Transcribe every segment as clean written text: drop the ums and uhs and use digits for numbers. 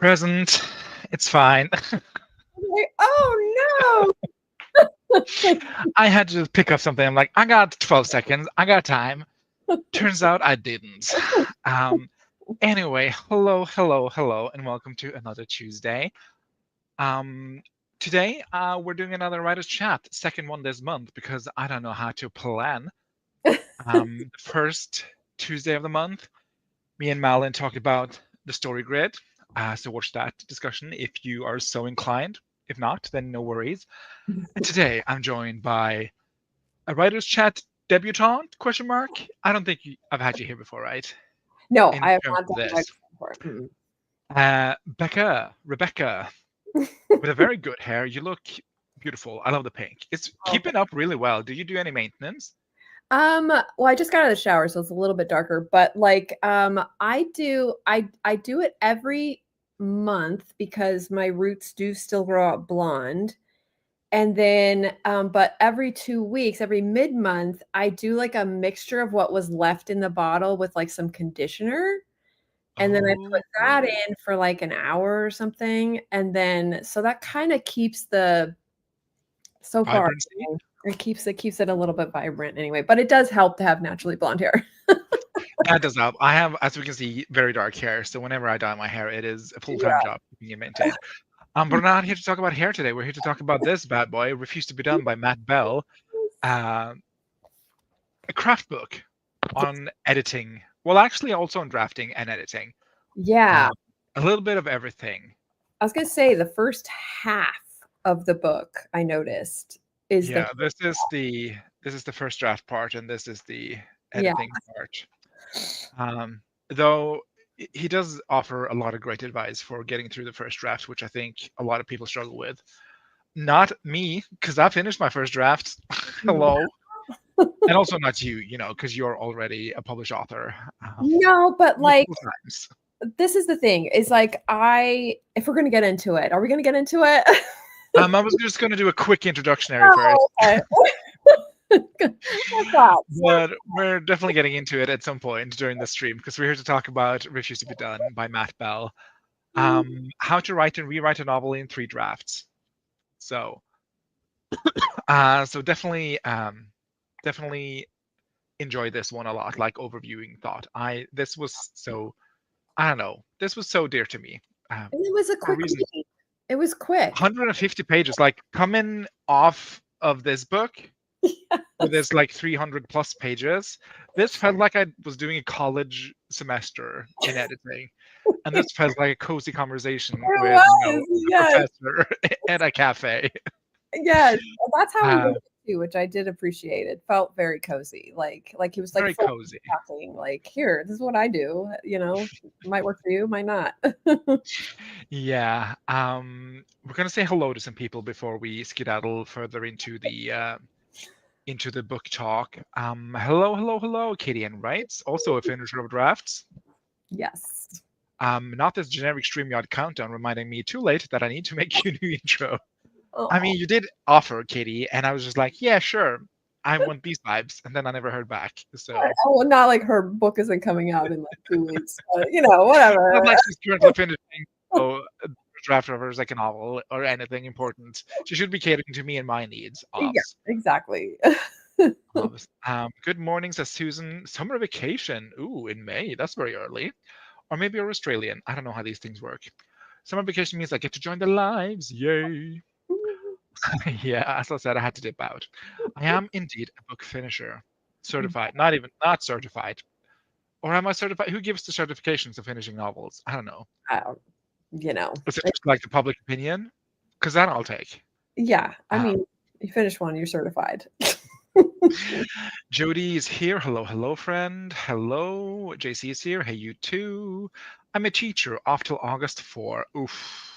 Present. It's fine. Like, oh I had to pick up something. I'm like, I got 12 seconds. I got time. Turns out I didn't. Um, anyway, hello, hello, hello, and welcome to another Tuesday. Um, today, we're doing another writer's chat, second one this month, because I don't know how to plan. The first Tuesday of the month, me and Malin talked about the story grid. So watch that discussion if you are so inclined. If not, then no worries. And today I'm joined by a writer's chat debutante? Question mark. I don't think I've had you here before, right? no, In I have terms not of done that this, before. Rebecca, with a very good hair. You look beautiful. I love the pink. It's Oh. keeping up really well. Do you do any maintenance? Well, I just got out of the shower, so it's a little bit darker, but I do it every month because my roots do still grow out blonde. And then, but every 2 weeks, every mid-month, I do like a mixture of what was left in the bottle with like some conditioner. And then I Oh, put that in for like an hour or something. And then, so that kind of keeps the, so far, vibrancy. it keeps it a little bit vibrant anyway, but it does help to have naturally blonde hair. That does help. I have, as we can see, very dark hair. So whenever I dye my hair, it is a full-time Yeah. job keeping it maintained. But we're not here to talk about hair today. We're here to talk about this bad boy, Refuse to Be Done by Matt Bell, uh, a craft book on editing. Well, actually, also on drafting and editing. Yeah. Um, a little bit of everything. I was gonna say the first half of the book I noticed is the Yeah, this is the first draft part, and this is the yeah. editing part. Though he does offer a lot of great advice for getting through the first draft, which I think a lot of people struggle with. Not me, because I finished my first draft. Hello. And also not you, because you're already a published author. No, but like Multiple times. this is the thing, is like if we're gonna get into it, are we gonna get into it? I was just going to do a quick introductionary first, Oh, okay. What's that? but we're definitely getting into it at some point during the stream because we're here to talk about Refuse to Be Done by Matt Bell. How to write and rewrite a novel in 3 drafts. So, so definitely enjoy this one a lot. Like overviewing thought. I don't know. This was so dear to me. And it was a For a quick reason. read. It was quick. 150 pages. Like coming off of this book, with its like 300 plus pages, this felt like I was doing a college semester in editing, and this felt like a cozy conversation It with was, a yes, professor at a cafe. yes. That's how he Uh, wrote it too, which I did appreciate. It felt very cozy. Like he was like very full cozy. talking, like, here, this is what I do, might work for you, might not. Yeah. We're gonna say hello to some people before we skedaddle further into the book talk. Hello, hello, hello, Katie and Wrights, also a finisher of drafts. Yes. Not this generic StreamYard countdown reminding me too late that I need to make you a new intro. I Oh, mean, you did offer, Katie, and I was just like, yeah, sure. I want these vibes, and then I never heard back. So well, not like her book isn't coming out in like 2 weeks, but not whatever. like she's currently finishing a draft of her second novel or anything important. She should be catering to me and my needs. Yeah, Obs. exactly. Obs. Good morning, says Susan. Summer vacation. Ooh, in May. That's very early. Or maybe you're Australian. I don't know how these things work. Summer vacation means I get to join the lives. Yay. Yeah, as I said, I had to dip out. I am indeed a book finisher. Certified. Not certified. Or am I certified? Who gives the certifications of finishing novels? I don't know. Uh, Is it just like the public opinion? Because that I'll take. yeah. I Um, mean, you finish one, you're certified. Jody is here. Hello, hello, friend. Hello. JC is here. Hey, you too. I'm a teacher off till August 4. Oof.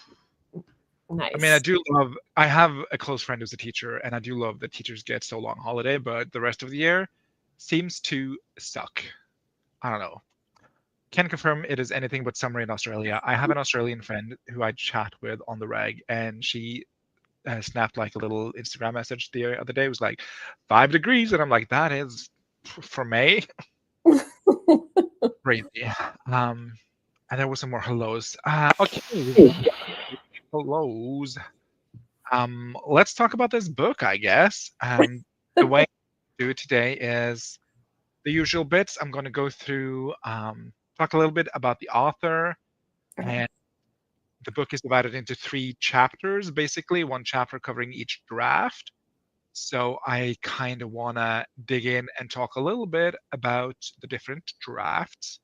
I mean, Nice. I have a close friend who's a teacher, and I do love that teachers get so long holiday, but the rest of the year seems to suck. I don't know. Can confirm it is anything but summer in Australia. I have an Australian friend who I chat with on the reg, and she snapped like a little Instagram message the other day. It was like 5 degrees, and I'm like, that is for May crazy. Um, And there was some more hellos. Okay, hellos. Let's talk about this book, I guess. The way I do it today is the usual bits. I'm going to go through, talk a little bit about the author, Okay. and the book is divided into 3 chapters, basically, one chapter covering each draft. So I kind of want to dig in and talk a little bit about the different drafts.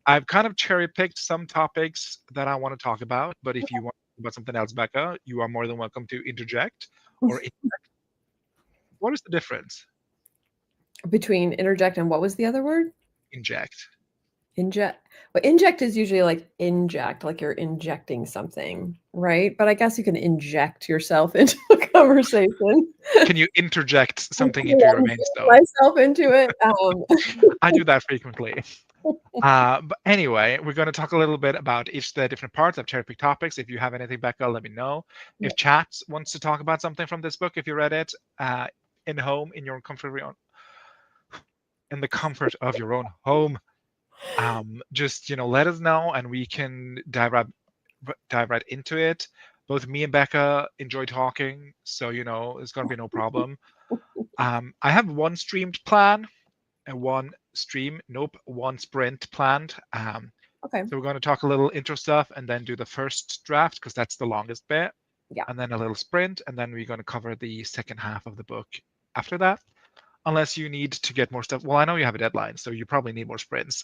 I've kind of cherry-picked some topics that I want to talk about, but if you want to talk about something else, Becca, you are more than welcome to interject or what is the difference? Between interject and what was the other word? Inject. Inject. Well, inject is usually like inject, like you're injecting something, right? But I guess you can inject yourself into a conversation. Can you interject something into your main Inject stove? myself into it. I do that frequently. But anyway, we're going to talk a little bit about each of the different parts of cherry-picked topics. If you have anything, Becca, let me know. Yeah. If chat wants to talk about something from this book, if you read it in the comfort of your own home, just let us know and we can dive right into it. Both me and Becca enjoy talking, so it's going to be no problem. I have one streamed plan and one sprint planned. Okay. So we're going to talk a little intro stuff and then do the first draft because that's the longest bit. Yeah. And then a little sprint, and then we're going to cover the second half of the book after that. Unless you need to get more stuff. Well, I know you have a deadline, so you probably need more sprints.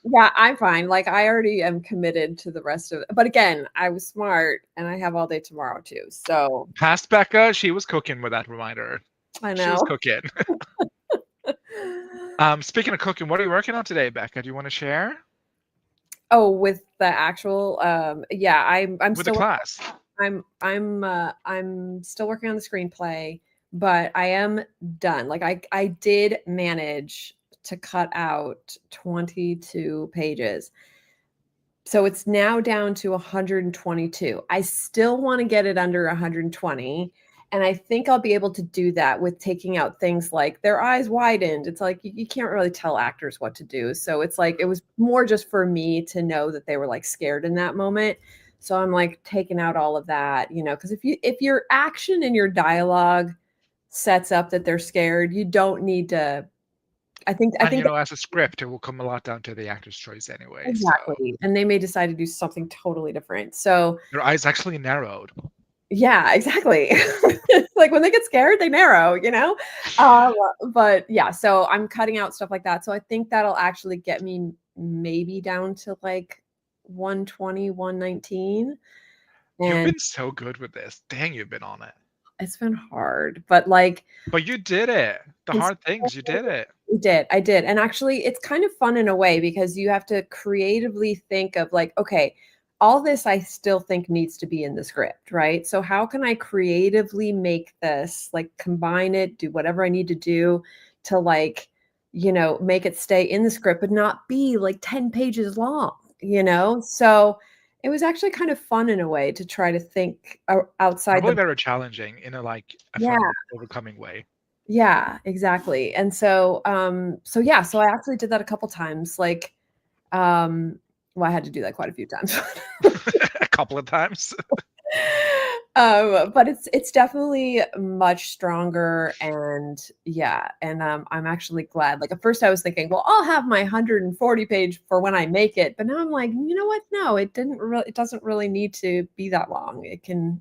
Yeah, I'm fine. Like I already am committed to the rest of it. But again, I was smart and I have all day tomorrow too. So Past Becca, she was cooking with that reminder. I She was know. cooking. Speaking of cooking, what are you working on today, Becca? Do you want to share? Oh, with the actual yeah, I'm with still the class. I'm still working on the screenplay, but I am done. Like I did manage to cut out 22 pages. So it's now down to 122. I still want to get it under 120. And I think I'll be able to do that with taking out things like their eyes widened. It's like you can't really tell actors what to do. So it's like it was more just for me to know that they were like scared in that moment. So I'm like taking out all of that, because if your action and your dialogue sets up that they're scared, you don't need to. I think as a script, it will come a lot down to the actor's choice anyway. exactly. So. And they may decide to do something totally different. So your eyes actually narrowed. Yeah, exactly. Like when they get scared, they narrow, but yeah, so I'm cutting out stuff like that. So I think that'll actually get me maybe down to like 120, 119. You've been so good with this. Dang, you've been on it. It's been hard, but like. But you did it. The hard things, you did it. I did. And actually, it's kind of fun in a way because you have to creatively think of like, okay, all this I still think needs to be in the script, right? So how can I creatively make this, like combine it, do whatever I need to do to like, make it stay in the script, but not be like 10 pages long, So it was actually kind of fun in a way to try to think outside. Probably very challenging in a fun, overcoming way. Yeah, exactly. And so so I actually did that a couple times. Like well, I had to do that quite a few times. A couple of times. But it's definitely much stronger and I'm actually glad. Like at first I was thinking, well, I'll have my 140 page for when I make it, but now I'm like, you know what? No, it doesn't really need to be that long. It can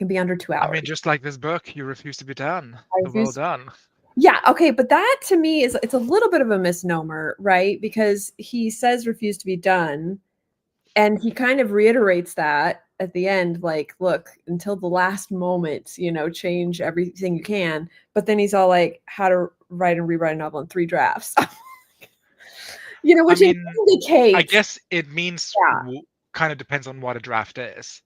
be under 2 hours. I mean, just like this book, you refuse to be done. Well done. Yeah, okay, but that to me it's a little bit of a misnomer, right? Because he says refuse to be done, and he kind of reiterates that at the end, like, look, until the last moment, change everything you can. But then he's all like, how to write and rewrite a novel in 3 drafts. Which indicates. I guess it means kind of depends on what a draft is.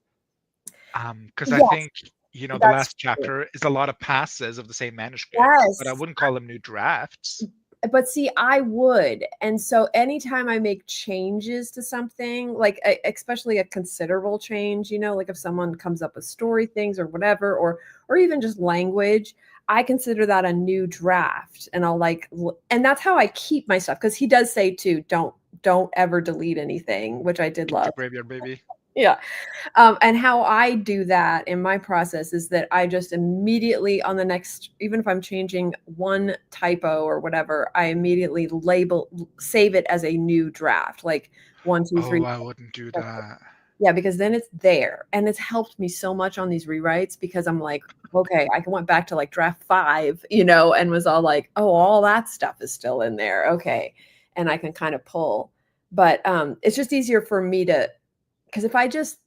Because I think the last chapter is a lot of passes of the same manuscript, but I wouldn't call them new drafts. But see, I would. And so anytime I make changes to something, like especially a considerable change, like if someone comes up with story things or whatever, or even just language, I consider that a new draft. And I'll and that's how I keep my stuff. Because he does say too, don't don't ever delete anything, which I did Keep love. the graveyard, baby. Yeah. And how I do that in my process is that I just immediately on the next, even if I'm changing one typo or whatever, I immediately save it as a new draft, like 1, 2, 3. Oh, I wouldn't do that. Yeah, because then it's there, and it's helped me so much on these rewrites because I'm like, okay, I went back to like draft 5, and was all like, oh, all that stuff is still in there. Okay. And I can kind of pull. But it's just easier for me because if I just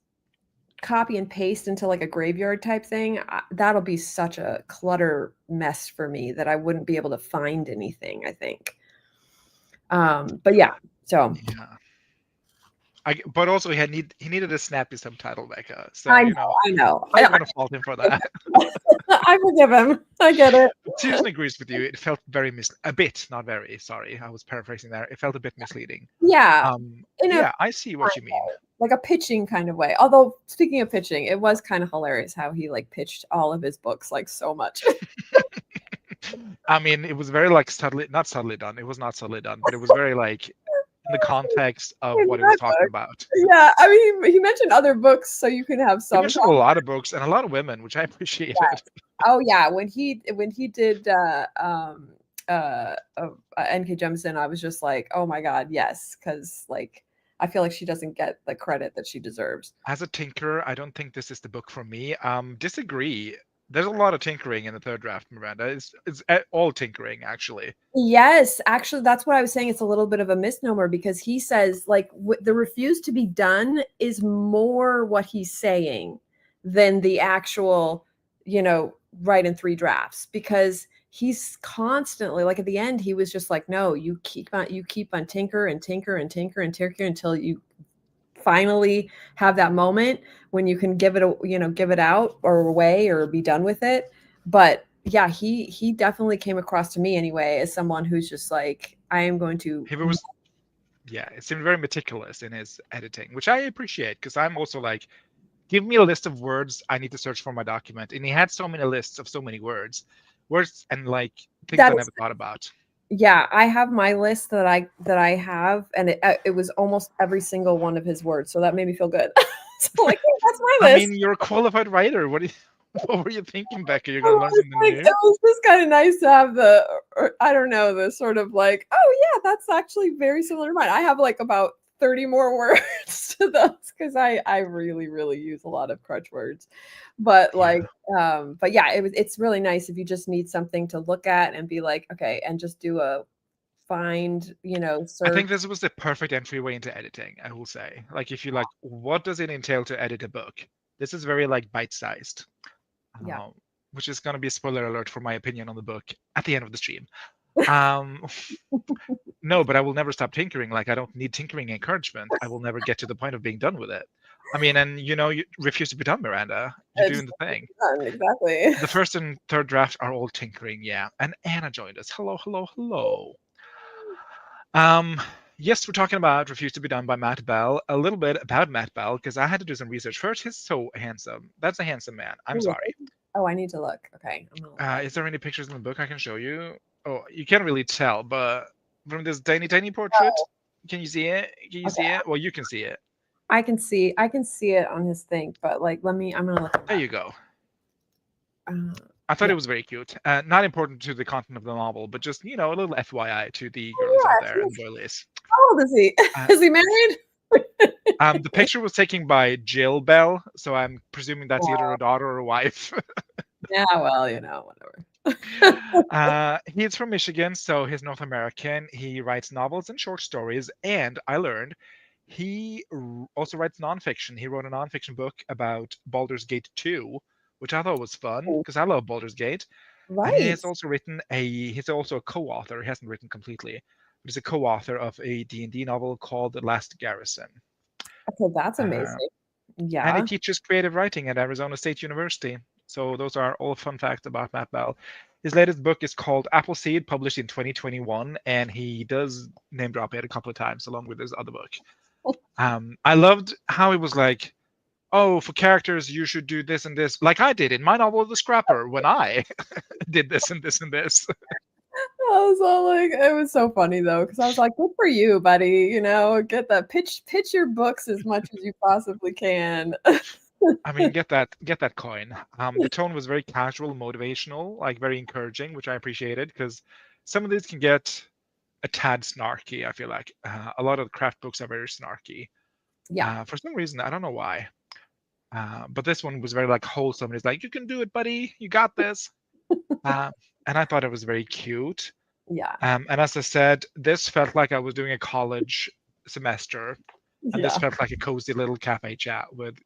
copy and paste into like a graveyard type thing, that'll be such a clutter mess for me that I wouldn't be able to find anything, I think. But yeah, so Yeah. But also he needed a snappy subtitle, Becca. So I know. I'm gonna fault him for that. I forgive him. I get it. Susan agrees with you. It felt a bit, not very. Sorry, I was paraphrasing there. It felt a bit misleading. Yeah, in a Yeah, I see what you mean. like a pitching kind of way. Although speaking of pitching, it was kind of hilarious how he like pitched all of his books like so much. I mean, it was very like not subtly done. It was not subtly done, but it was very like in the context of what he was talking about. Yeah, I mean, he mentioned other books, so you can have He some. mentioned a lot of books and a lot of women, which I appreciated. Yes. Oh yeah, when he did N.K. Jemisin, I was just like, oh my god, yes, because like I feel like she doesn't get the credit that she deserves. As a tinkerer, I don't think this is the book for me. Disagree. There's a lot of tinkering in the third draft, Miranda. It's all tinkering, actually. Yes, actually, that's what I was saying. It's a little bit of a misnomer because he says like the refuse to be done is more what he's saying than the actual, write in 3 drafts, because he's constantly like at the end he was just like, no, you keep on tinker and tinker and tinker and tinker until you finally have that moment when you can give it out or away or be done with it. But yeah, he definitely came across to me anyway as someone who's just like, I am going to. It seemed very meticulous in his editing, which I appreciate because I'm also like, give me a list of words I need to search for my document, and he had so many lists of so many words and like things I never thought about. Yeah, I have my list that I have, and it was almost every single one of his words, so that made me feel good. So like, that's my list. I mean, you're a qualified writer. What were you thinking, Becca? You're gonna learn something new. It was just kind of nice to have the sort of like, oh yeah, that's actually very similar to mine. I have like about 30 more words to those because I really, really use a lot of crutch words. But like, but yeah, it's really nice if you just need something to look at and be like, okay, and just do a find, search. I think this was the perfect entryway into editing, I will say. Like, if you like, what does it entail to edit a book? This is very like bite-sized. Yeah. Which is going to be a spoiler alert for my opinion on the book at the end of the stream. No, but I will never stop tinkering. Like, I don't need tinkering encouragement. I will never get to the point of being done with it. I mean, and you refuse to be done, Miranda. You're doing the thing. Exactly. The first and third draft are all tinkering, yeah. And Anna joined us. Hello, hello, hello. Yes, we're talking about Refuse to be Done by Matt Bell. A little bit about Matt Bell, because I had to do some research first. He's so handsome. That's a handsome man. I'm sorry. Oh, I need to look. Okay. Is there any pictures in the book I can show you? Oh, you can't really tell, but from this tiny portrait, can you see it? Can you see it? Well, you can see it. I can see it on his thing, but like, I'm gonna look at that. There you go. I thought it was very cute. Not important to the content of the novel, but just, a little FYI to the girls out there and boys. How old is he? Is he married? The picture was taken by Jill Bell, so I'm presuming that's either a daughter or a wife. Yeah, well, whatever. He's from Michigan, so he's North American. He writes novels and short stories, and I learned he also writes nonfiction. He wrote a nonfiction book about Baldur's Gate 2, which I thought was fun because I love Baldur's Gate. Right. And he's also a co-author. He hasn't written completely, but he's a co-author of a D&D novel called The Last Garrison. Okay, that's amazing. Yeah. And he teaches creative writing at Arizona State University. So those are all fun facts about Matt Bell. His latest book is called Appleseed, published in 2021, and he does name drop it a couple of times along with his other book. I loved how he was like, oh, for characters, you should do this and this, like I did in my novel, The Scrapper, when I did this and this and this. So like it was so funny though, because I was like, good for you, buddy. Get that pitch your books as much as you possibly can. I mean, get that coin. The tone was very casual, motivational, like very encouraging, which I appreciated because some of these can get a tad snarky. I feel like a lot of the craft books are very snarky. Yeah. For some reason, I don't know why. But this one was very like wholesome. It's like, you can do it, buddy. You got this. Uh, and I thought it was very cute. Yeah. And as I said, this felt like I was doing a college semester, and this Yeah. felt like a cozy little cafe chat with,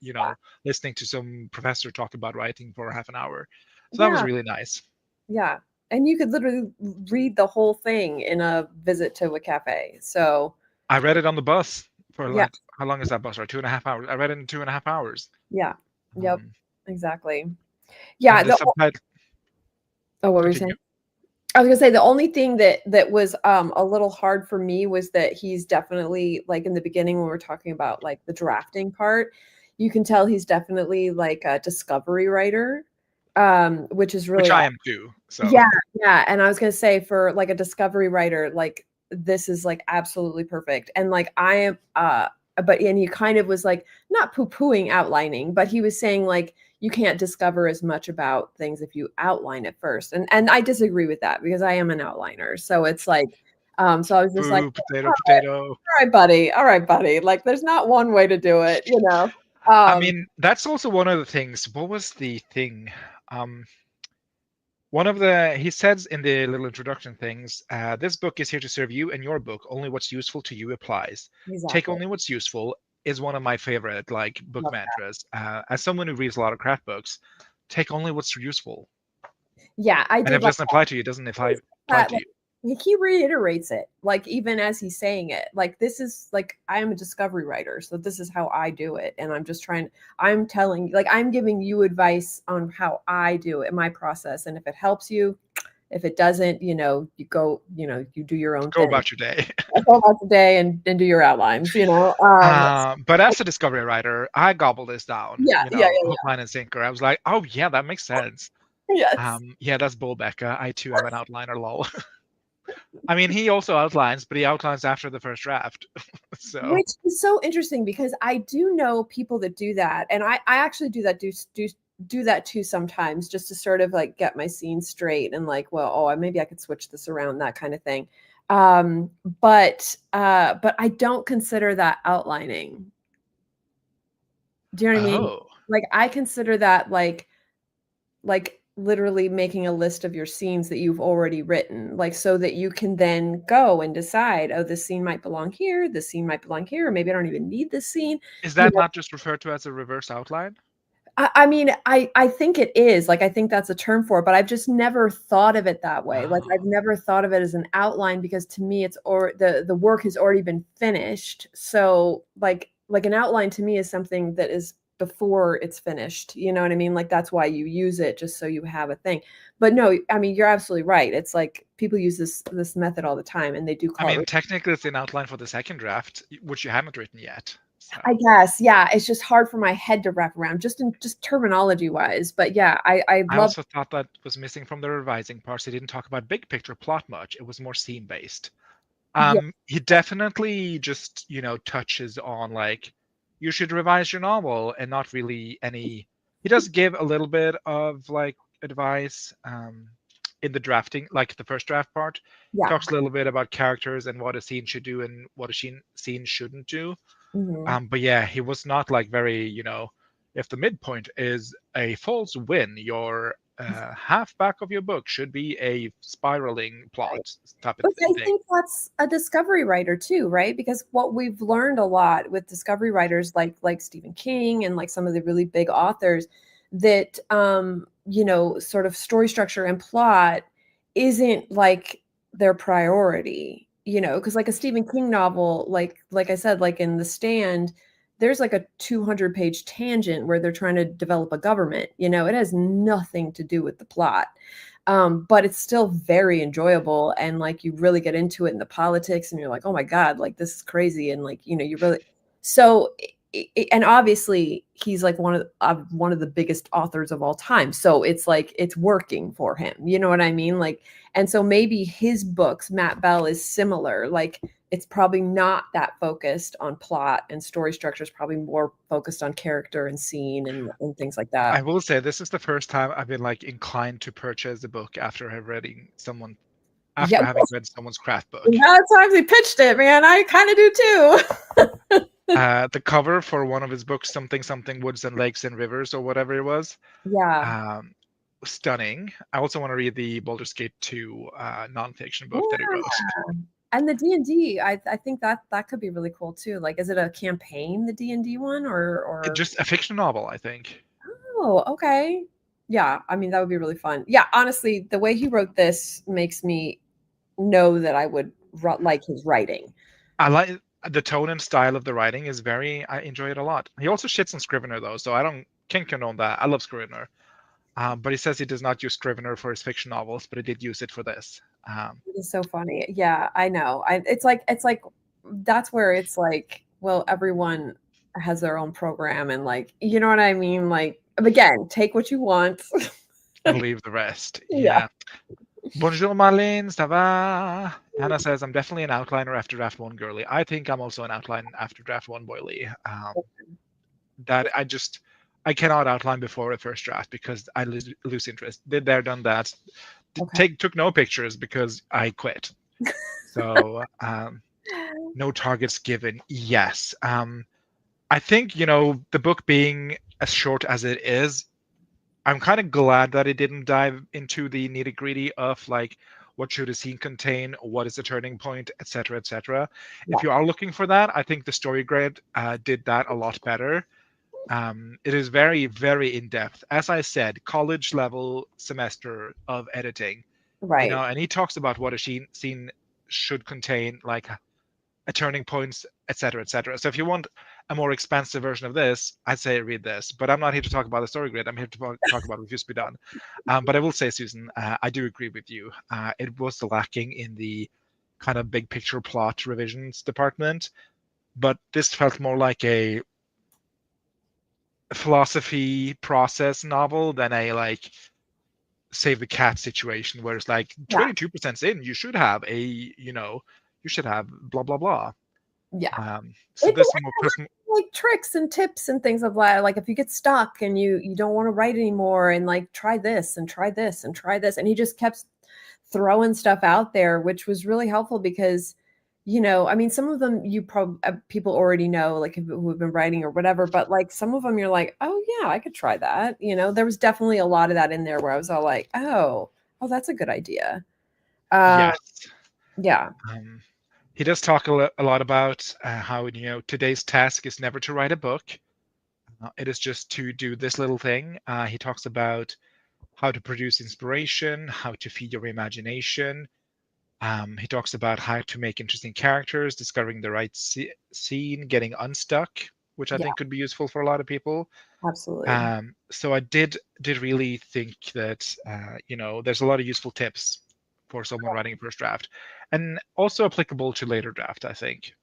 listening to some professor talk about writing for half an hour. So that was Yeah. really nice. Yeah. And you could literally read the whole thing in a visit to a cafe. So I read it on the bus for yeah. like, how long is that bus ride? 2.5 hours. I read it in 2.5 hours. Yeah. Yep. Um, Exactly. Yeah. and the subtitle. What were you saying? Continue. I was gonna say the only thing that was a little hard for me was that he's definitely like in the beginning when we're talking about like the drafting part, you can tell he's definitely like a discovery writer, which is really Which I am too. So yeah. And I was gonna say for like a discovery writer, like this is like absolutely perfect. And like I am and he kind of was like not poo-pooing outlining, but he was saying like you can't discover as much about things if you outline it first. And I disagree with that because I am an outliner. So it's like, so I was just like, boo, potato, potato. all right, buddy. Like there's not one way to do it, I mean, that's also one of the things. What was the thing? He says in the little introduction things, this book is here to serve you and your book. Only what's useful to you applies. exactly. Take only what's useful is one of my favorite like book Love mantras. As someone who reads a lot of craft books, take only what's useful. Yeah, I And did if it doesn't apply to you, it doesn't apply to you. He reiterates it, like even as he's saying it, like this is like I am a discovery writer, so this is how I do it, and I'm telling, like I'm giving you advice on how I do it, my process, and if it helps you, if it doesn't, you go, you do your own Go thing. about your day. Go about your day and do your outlines, But as a discovery writer, I gobble this down. Yeah. Hook, line, and sinker. I was like, oh yeah, that makes sense. Yes. Yeah, that's Bull Becca. I too am an outliner, lol. I mean, he also outlines, but he outlines after the first draft. So Which is so interesting because I do know people that do that, and I actually do that do that too sometimes, just to sort of like get my scene straight and like, well, maybe I could switch this around, that kind of thing. But I don't consider that outlining. Do you know what I mean? Like I consider that like literally making a list of your scenes that you've already written, like so that you can then go and decide, oh, this scene might belong here, this scene might belong here, or maybe I don't even need this scene. Is that not just referred to as a reverse outline? I mean, I think it is, like I think that's a term for it, but I've just never thought of it that way. Like I've never thought of it as an outline because to me it's the work has already been finished. So like an outline to me is something that is before it's finished. You know what I mean? Like that's why you use it, just so you have a thing. But no, I mean, you're absolutely right. It's like people use this method all the time and they do call it. Technically it's an outline for the second draft, which you haven't written yet. So. I guess, yeah. It's just hard for my head to wrap around, just terminology wise. But yeah, I also thought that was missing from the revising parts. He didn't talk about big picture plot much. It was more scene based. He definitely just touches on like you should revise your novel and not really any. He does give a little bit of like advice in the drafting, like the first draft part. Yeah. Talks a little bit about characters and what a scene should do and what a scene shouldn't do. But yeah, he was not like very, if the midpoint is a false win, your half back of your book should be a spiraling plot type of thing. I think that's a discovery writer too, right? Because what we've learned a lot with discovery writers like Stephen King and like some of the really big authors that sort of story structure and plot isn't like their priority. Because like a Stephen King novel, like I said, like in The Stand, there's like a 200-page tangent where they're trying to develop a government. It has nothing to do with the plot, but it's still very enjoyable, and like you really get into it in the politics, and you're like, oh my god, like this is crazy, and like you really. So and obviously he's like one of the biggest authors of all time, so it's like it's working for him, you know what I mean? Like, and so maybe his books, Matt Bell, is similar. Like, it's probably not that focused on plot and story structure, is probably more focused on character and scene and things like I that. will say this is the first time I've been like inclined to purchase a book after Yeah, having read someone's craft the book. amount of times he pitched it, man, I kind of do too. The cover for one of his books, something something woods and lakes and rivers or whatever it was, Yeah. stunning. I also want to read the Baldur's Gate 2 nonfiction book that he Yeah. wrote. And the D&D, I think that could be really cool too. Like, is it a campaign, the D&D one, or? Just a fiction novel, I think. Oh, okay. Yeah, I mean, that would be really fun. Yeah, honestly, the way he wrote this makes me know that I would like his writing. I like the tone and style of the writing is I enjoy it a lot. He also shits on Scrivener though, so can't condone that. I love Scrivener. But he says he does not use Scrivener for his fiction novels, but he did use it for this. It is so funny. Yeah, I know. It's like that's where it's like, well, everyone has their own program, and like, you know what I mean? Like, again, take what you want. And leave the rest. Yeah. Yeah. Bonjour Marlene, ça va? Hannah says, I'm definitely an outliner after draft one girly. I think I'm also an outline after draft one boily. That I cannot outline before a first draft because I lose interest. Did there, done that. Okay. Took no pictures because I quit. So no targets given. Yes. I think, the book being as short as it is, I'm kind of glad that it didn't dive into the nitty-gritty of like what should a scene contain, what is the turning point, etc., etc. Yeah. If you are looking for that, I think the Story Grid did that a lot better. It is very, very in-depth. As I said, college level semester of editing. Right. And he talks about what a scene should contain, like a turning points, etc., etc. So if you want a more expansive version of this, I'd say read this. But I'm not here to talk about the story grid. I'm here to talk about what used to be done. But I will say, Susan, I do agree with you. It was lacking in the kind of big picture plot revisions department. But this felt more like a philosophy process novel than a like save the cat situation where it's like 22% in, you should have blah blah blah. Yeah. So this more personal, like tricks and tips and things of like if you get stuck and you don't want to write anymore, and like try this and try this and try this, and he just kept throwing stuff out there, which was really helpful because I mean, some of them you probably people already know, like who have been writing or whatever, but like some of them you're like, oh yeah, I could try that. There was definitely a lot of that in there where I was all like, oh, that's a good idea. yes. Yeah. He does talk a lot about how today's task is never to write a book. It is just to do this little thing. He talks about how to produce inspiration, how to feed your imagination. He talks about how to make interesting characters, discovering the right scene, getting unstuck, which I think could be useful for a lot of people. Absolutely. So I did really think that there's a lot of useful tips for someone writing a first draft, and also applicable to later draft, I think.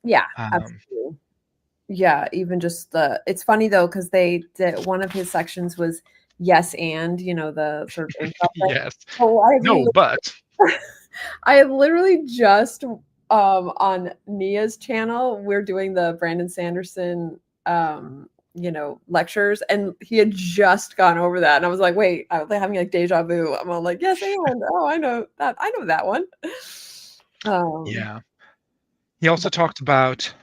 Yeah, absolutely. Yeah, even just it's funny though because one of his sections was yes and the sort of yes. Oh, but I have literally just on Nia's channel, we're doing the Brandon Sanderson lectures, and he had just gone over that, and I was like, wait, I was like having like deja vu. I'm all like, yes, and I know that one. Yeah. He also talked about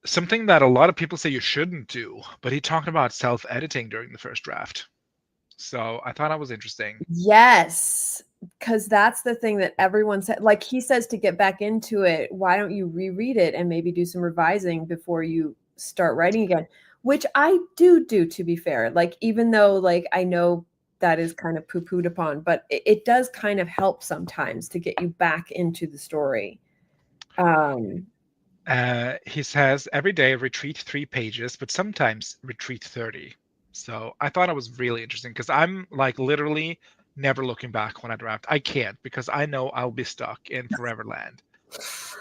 something that a lot of people say you shouldn't do, but he talked about self-editing during the first draft. So I thought that was interesting. Yes, because that's the thing that everyone said. Like, he says to get back into it, why don't you reread it and maybe do some revising before you start writing again? Which I do, to be fair. Like, even though like I know that is kind of poo-pooed upon, but it does kind of help sometimes to get you back into the story. He says every day retreat 3 pages, but sometimes retreat 30. So I thought it was really interesting because I'm like literally never looking back when I draft. I can't because I know I'll be stuck in Foreverland.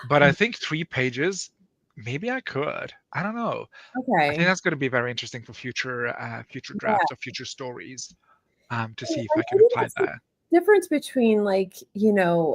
But I think 3 pages maybe I could. I don't know. I think Okay. that's going to be very interesting for future Yeah. drafts or future stories. To And see if I can maybe apply that's the that. difference between, like,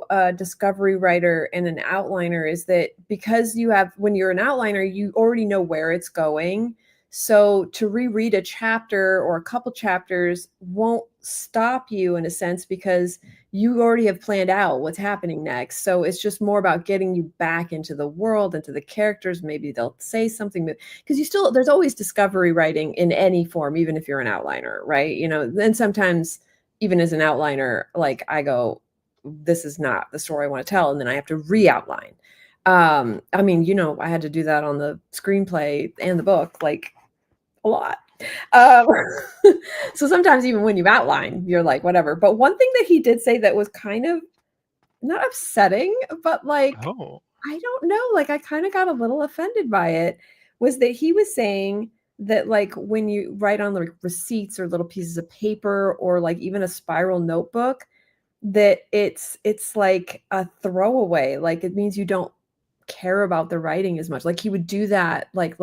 a discovery writer and an outliner is that because when you're an outliner, you already know where it's going. So to reread a chapter or a couple chapters won't stop you in a sense because you already have planned out what's happening next. So it's just more about getting you back into the world, into the characters. Maybe they'll say something because there's always discovery writing in any form, even if you're an outliner, right? Then sometimes even as an outliner, like I go, this is not the story I want to tell, and then I have to re-outline. I mean, I had to do that on the screenplay and the book, like a lot. Um, so sometimes even when you outline, you're like, whatever. But one thing that he did say that was kind of not upsetting, but like, Oh, I don't know, like I kind of got a little offended by it, was that he was saying that like when you write on like receipts or little pieces of paper or like even a spiral notebook, that it's like a throwaway. Like it means you don't care about the writing as much. Like he would do that like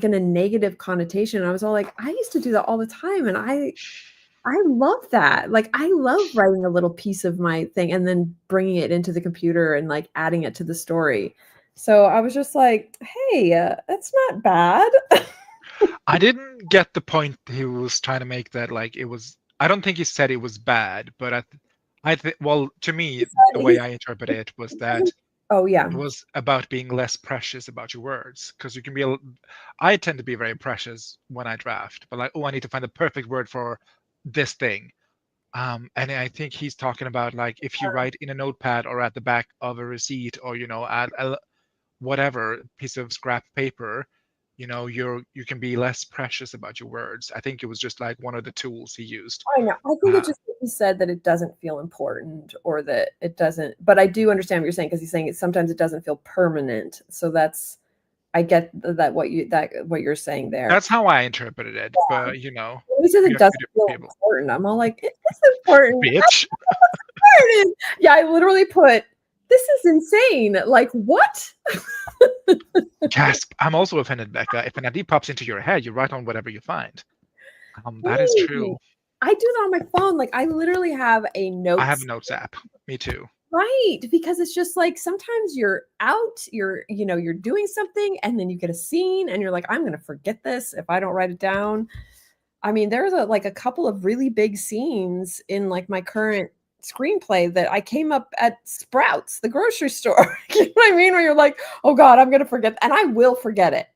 in a negative connotation. And I was all like, I used to do that all the time. And I love that. Like, I love writing a little piece of my thing and then bringing it into the computer and like adding it to the story. So I was just like, hey, that's not bad. I didn't get the point he was trying to make that like it was. I don't think he said it was bad, but I think well, to me, He said the way I interpret it was that oh yeah. it was about being less precious about your words because you can be. I tend to be very precious when I draft, but like, oh, I need to find the perfect word for this thing. And I think he's talking about like if you write in a notepad or at the back of a receipt or at a whatever piece of scrap paper, you can be less precious about your words. I think it was just like one of the tools he used. I know. I think Uh, it's just that he said that it doesn't feel important or that it doesn't, but I do understand what you're saying because he's saying sometimes it doesn't feel permanent. So I get that what you're saying there. that's how I interpreted it, but He says we it have two doesn't different feel people. important. I'm all like, it is important. Bitch. Important. Yeah, I literally put, this is insane. Like, what? Gasp. I'm also offended, Becca. If an idea pops into your head, you write on whatever you find. That is Right. true. I do that on my phone. Like, I literally have a I have a notes. notes app. Me too. Right, because it's just like sometimes you're out, you're doing something and then you get a scene and you're like, I'm gonna forget this if I don't write it down. I mean, there's like a couple of really big scenes in like my current screenplay that I came up at Sprouts, the grocery store. You know what I mean? Where you're like, oh God, I'm gonna forget, and I will forget it.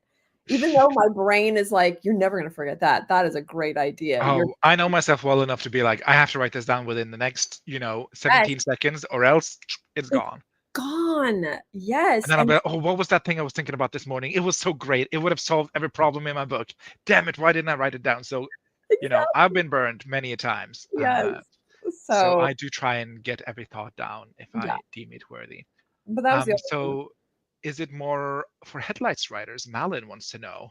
Even though my brain is like, you're never gonna forget that. That is a great idea. You're Oh, I know myself well enough to be like, I have to write this down within the next, yes, 17 seconds, or else it's it's gone. gone. Yes. And then I'll be And like, oh, what was that thing I was thinking about this morning? It was so great. It would have solved every problem in my book. Damn it, why didn't I write it down? So, I've exactly. been burned many a times. Yes. So So I do try and get every thought down if yeah. I deem it worthy. But that was the other thing. So is it more for headlights writers? Malin wants to know.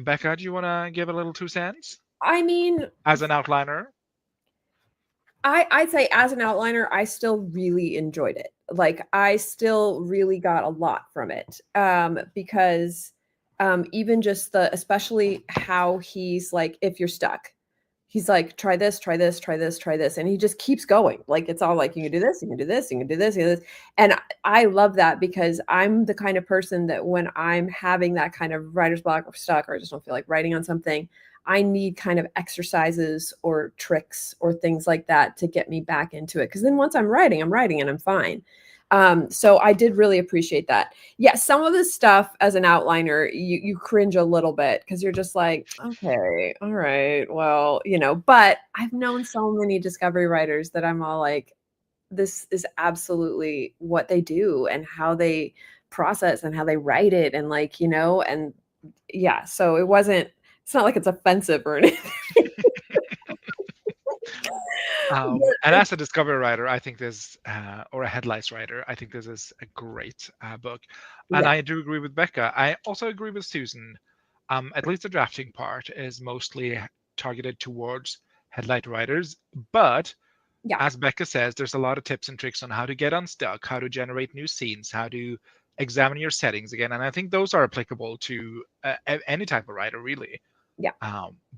Becca, do you want to give a little 2 cents I mean, as an outliner? I'd say as an outliner, I still really enjoyed it. Like I still really got a lot from it. Because even just especially how he's like, if you're stuck, he's like, try this, try this, try this, try this. And he just keeps going. Like it's all like, you can do this, you can do this, you can do this, you can do this. And I love that because I'm the kind of person that when I'm having that kind of writer's block or stuck, or I just don't feel like writing on something, I need kind of exercises or tricks or things like that to get me back into it. Because then once I'm writing and I'm fine. So I did really appreciate that. Yeah, some of this stuff as an outliner, you cringe a little bit because you're just like, okay, all right, well, But I've known so many discovery writers that I'm all like, this is absolutely what they do and how they process and how they write it and like and yeah, so it's not like it's offensive or anything. And as a discovery writer, I think this, or a headlights writer, I think this is a great book. And Yeah, I do agree with Becca. I also agree with Susan. At least the drafting part is mostly targeted towards headlight writers. But yeah, as Becca says, there's a lot of tips and tricks on how to get unstuck, how to generate new scenes, how to examine your settings again. And I think those are applicable to any type of writer, really. Yeah.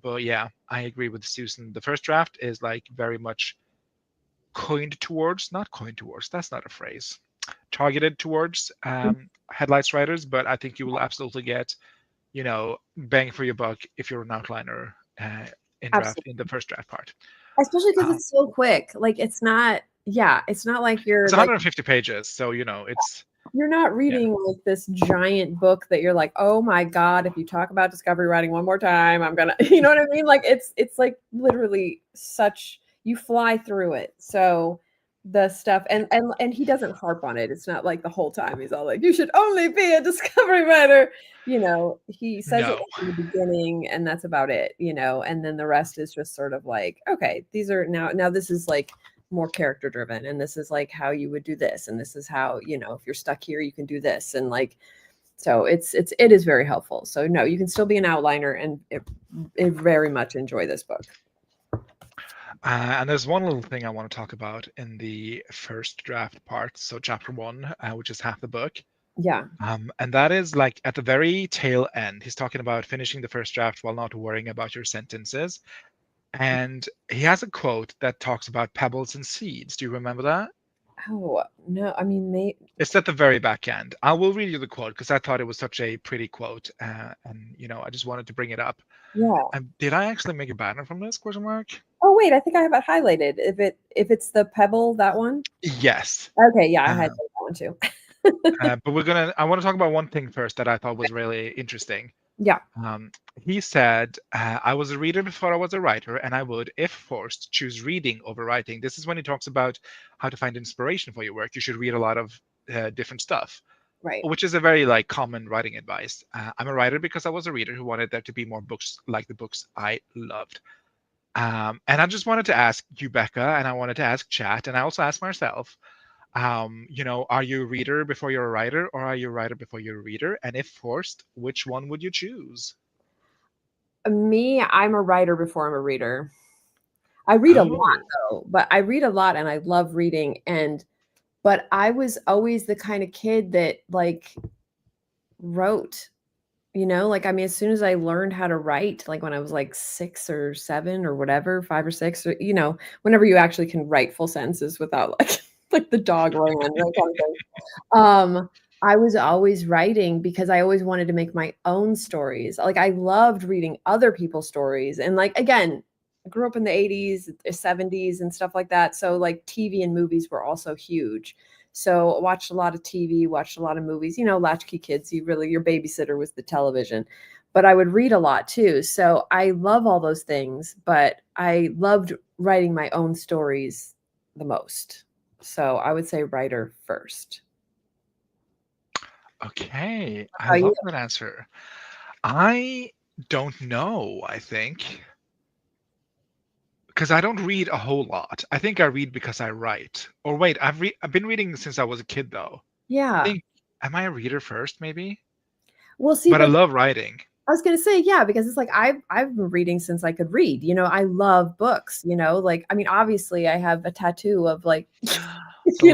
But yeah, I agree with Susan. The first draft is like very much not coined towards, that's not a phrase, targeted towards headlights writers, but I think you will absolutely get, bang for your buck if you're an outliner Absolutely. in the first draft part. Especially because Um, it's so quick. Like it's not, yeah, it's not like you're it's like 150 pages, so it's you're not yeah. reading like this giant book that you're like, oh my God, if you talk about discovery writing one more time, I'm gonna, you know what I mean? Like it's like literally such, you fly through it. So the stuff and he doesn't harp on it. It's not like the whole time he's all like, you should only be a discovery writer. He says it No. in the beginning and that's about it, and then the rest is just sort of like, okay, these are now this is like more character driven and this is like how you would do this and this is how if you're stuck here you can do this and like so it is very helpful. So no, you can still be an outliner and very much enjoy this book. And there's one little thing I want to talk about in the first draft part, so chapter 1, which is half the book. Yeah. And that is like at the very tail end, he's talking about finishing the first draft while not worrying about your sentences. And he has a quote that talks about pebbles and seeds. Do you remember that? Oh no, I mean It's at the very back end. I will read you the quote because I thought it was such a pretty quote, and I just wanted to bring it up. yeah. Did I actually make a banner from this question mark? Oh wait, I think I have it highlighted. If it's the pebble, that one. Yes. Okay, yeah, I had that one too. But I want to talk about one thing first that I thought was really interesting. Yeah. He said, I was a reader before I was a writer, and I would, if forced, choose reading over writing. This is when he talks about how to find inspiration for your work. You should read a lot of different stuff, Right. which is a very like common writing advice. I'm a writer because I was a reader who wanted there to be more books like the books I loved. And I just wanted to ask you, Becca, and I wanted to ask Chat, and I also asked myself, are you a reader before you're a writer, or are you a writer before you're a reader? And if forced, which one would you choose? Me, I'm a writer before I'm a reader. I read a lot though, but I read a lot and I love reading. But I was always the kind of kid that like wrote, like, I mean, as soon as I learned how to write, like when I was like 6 or 7 or whatever, 5 or 6, or, whenever you actually can write full sentences without like, like the dog ran, that kind of thing. I was always writing because I always wanted to make my own stories. Like I loved reading other people's stories. And like, again, I grew up in the 80s, 70s and stuff like that. So like TV and movies were also huge. So I watched a lot of TV, watched a lot of movies, latchkey kids, your babysitter was the television. But I would read a lot too. So I love all those things, but I loved writing my own stories the most. So I would say writer first. Okay, I love that answer. I don't know, I think. Because I don't read a whole lot. I think I read because I write. Or wait, I've been reading since I was a kid though. Yeah. Am I a reader first, maybe? Well, see, but I love writing. I was gonna say, yeah, because it's like I've been reading since I could read. I love books. Like I mean, obviously, I have a tattoo of like, so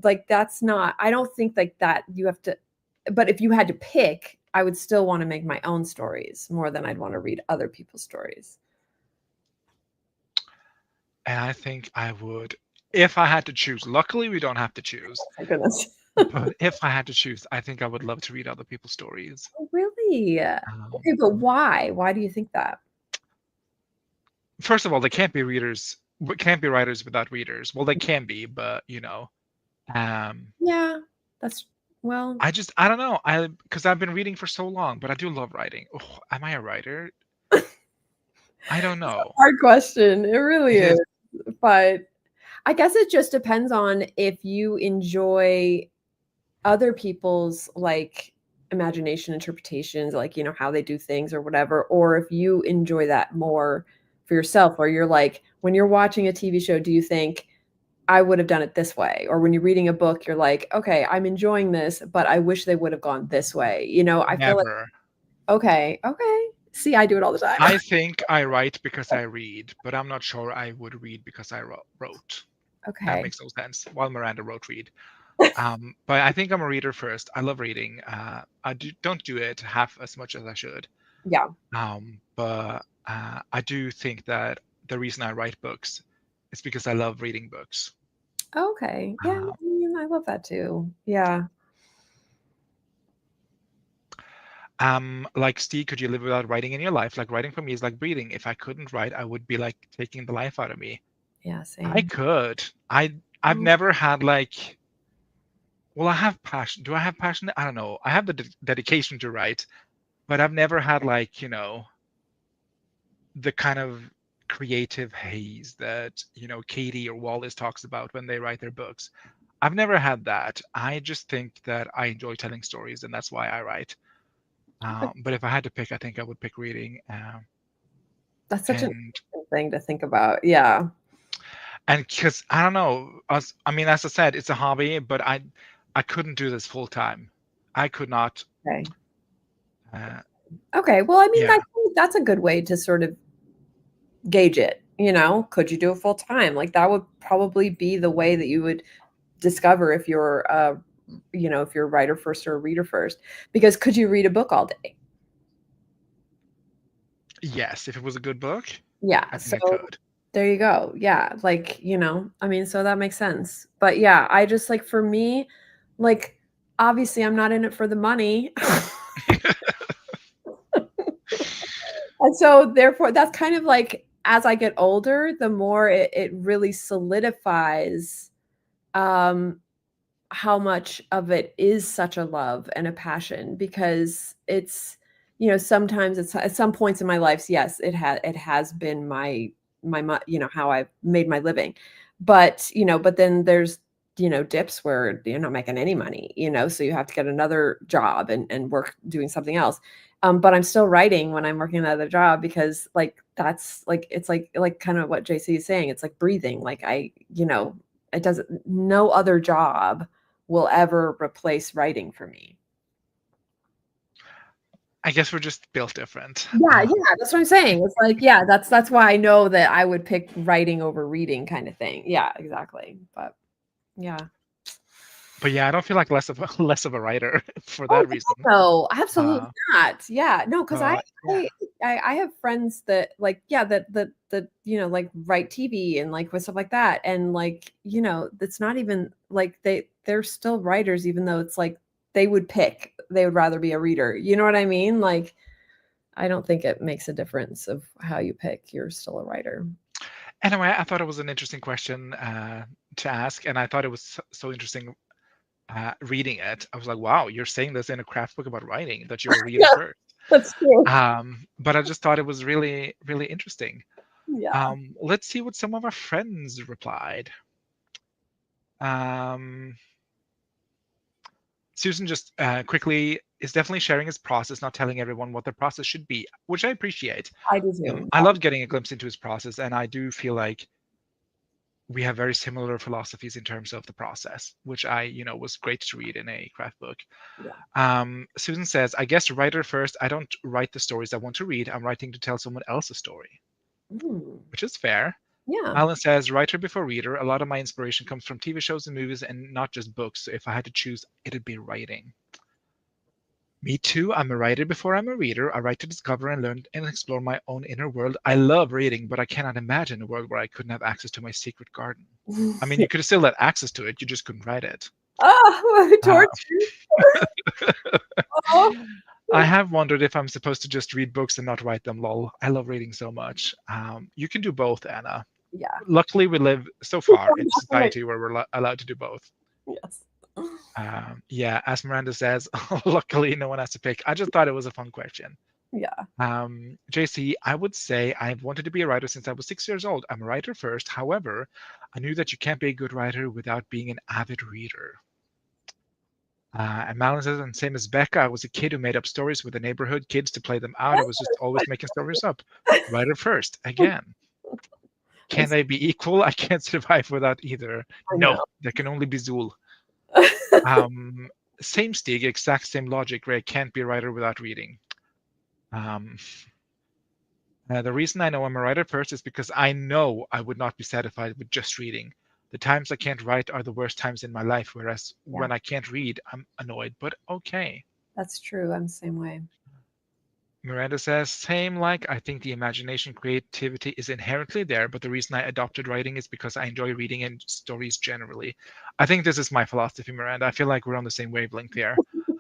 like that's not. I don't think like that you have to. But if you had to pick, I would still want to make my own stories more than I'd want to read other people's stories. And I think I would, if I had to choose. Luckily, we don't have to choose. Oh, my goodness. But if I had to choose, I think I would love to read other people's stories. Oh, really? Okay, but why? Why do you think that? First of all, they can't be readers. Can't be writers without readers. Well, they can be, but Yeah, that's well. I don't know. Because I've been reading for so long, but I do love writing. Oh, am I a writer? I don't know. Hard question. It really is. But I guess it just depends on if you enjoy other people's like imagination interpretations, like, how they do things or whatever, or if you enjoy that more for yourself, or you're like, when you're watching a TV show, do you think I would have done it this way? Or when you're reading a book, you're like, okay, I'm enjoying this, but I wish they would have gone this way. I feel like, okay. See, I do it all the time. I think I write because I read, but I'm not sure I would read because I wrote. Okay. That makes no sense. While Miranda wrote read. But I think I'm a reader first. I love reading. Don't do it half as much as I should. Yeah. But I do think that the reason I write books is because I love reading books. Okay. Yeah, Uh, I mean, I love that too. Yeah. like Steve, could you live without writing in your life? Like writing for me is like breathing. If I couldn't write, I would be like taking the life out of me. Yeah, I same. could. I've Mm. never had like, well, I have passion. Do I have passion? I don't know. I have the dedication to write, but I've never had like, the kind of creative haze that, Katie or Wallace talks about when they write their books. I've never had that. I just think that I enjoy telling stories, and that's why I write. Okay. But if I had to pick, I think I would pick reading. That's such an And interesting thing to think about. Yeah. because I don't know, I mean, as I said, it's a hobby, but I couldn't do this full time. I could not. Okay. Uh, Okay. Well, I mean, yeah, that's a good way to sort of gauge it. Could you do it full time? Like that would probably be the way that you would discover if you're if you're a writer first or a reader first. Because could you read a book all day? yes, if it was a good book, Yeah. I think So I could. there you go. Yeah. Like, I mean, so that makes sense. But yeah, I just like for me, like obviously I'm not in it for the money. And so therefore that's kind of like as I get older, the more it really solidifies um how much of it is such a love and a passion because it's sometimes it's at some points in my life, yes, it has been how I've made my living. But but then there's dips where you're not making any money, so you have to get another job and work doing something else. But I'm still writing when I'm working another job because like that's like it's like kind of what JC is saying. It's like breathing. Like it doesn't no other job will ever replace writing for me. I guess we're just built different. Yeah, yeah, that's what I'm saying. It's like, yeah, that's why I know that I would pick writing over reading kind of thing. Yeah, exactly. But yeah. But yeah, I don't feel like less of a less of a writer for Oh, that reason. no, absolutely Uh, not. Yeah, no, because yeah, I have friends that like, yeah, that like write TV and like with stuff like that, and like that's not even like they're still writers, even though it's like they would rather be a reader. You know what I mean? Like, I don't think it makes a difference of how you pick. You're still a writer. anyway, I thought it was an interesting question to ask, and I thought it was so interesting reading it. I was like, wow, you're saying this in a craft book about writing that you're a reader Yeah, first. that's true. But I just thought it was really, really interesting. Yeah. Let's see what some of our friends replied. Um, Susan just quickly is definitely sharing his process, not telling everyone what their process should be, which I appreciate. I do too. I loved getting a glimpse into his process, and I do feel like we have very similar philosophies in terms of the process, which was great to read in a craft book. Yeah. Susan says, I guess writer first. I don't write the stories I want to read. I'm writing to tell someone else's story, Mm, which is fair. yeah. Alan says, writer before reader. A lot of my inspiration comes from TV shows and movies and not just books. So if I had to choose, it'd be writing. Me too. I'm a writer before I'm a reader. I write to discover and learn and explore my own inner world. I love reading, but I cannot imagine a world where I couldn't have access to my secret garden. I mean, you could have still had access to it, you just couldn't write it. Oh, Uh, torture. Oh, I have wondered if I'm supposed to just read books and not write them. Lol. I love reading so much. You can do both, Anna. yeah. Luckily, we live so far in a society where we're allowed to do both. Yes. Yeah, as Miranda says, luckily no one has to pick. I just thought it was a fun question. Yeah. JC, I would say I've wanted to be a writer since I was 6 years old. I'm a writer first. However, I knew that you can't be a good writer without being an avid reader. And Malin says, and same as Becca, I was a kid who made up stories with the neighborhood kids to play them out. I was just always making stories up. Writer first, again. Can they be equal? I can't survive without either. I No, know. there can only be Zool. Same Stig, exact same logic, where I can't be a writer without reading. The reason I know I'm a writer first is because I know I would not be satisfied with just reading. The times I can't write are the worst times in my life, whereas Yeah. when I can't read, I'm annoyed, but okay. That's true. I'm the same way. Miranda says, same, like, I think the imagination creativity is inherently there, but the reason I adopted writing is because I enjoy reading and stories generally. I think this is my philosophy, Miranda. I feel like we're on the same wavelength here.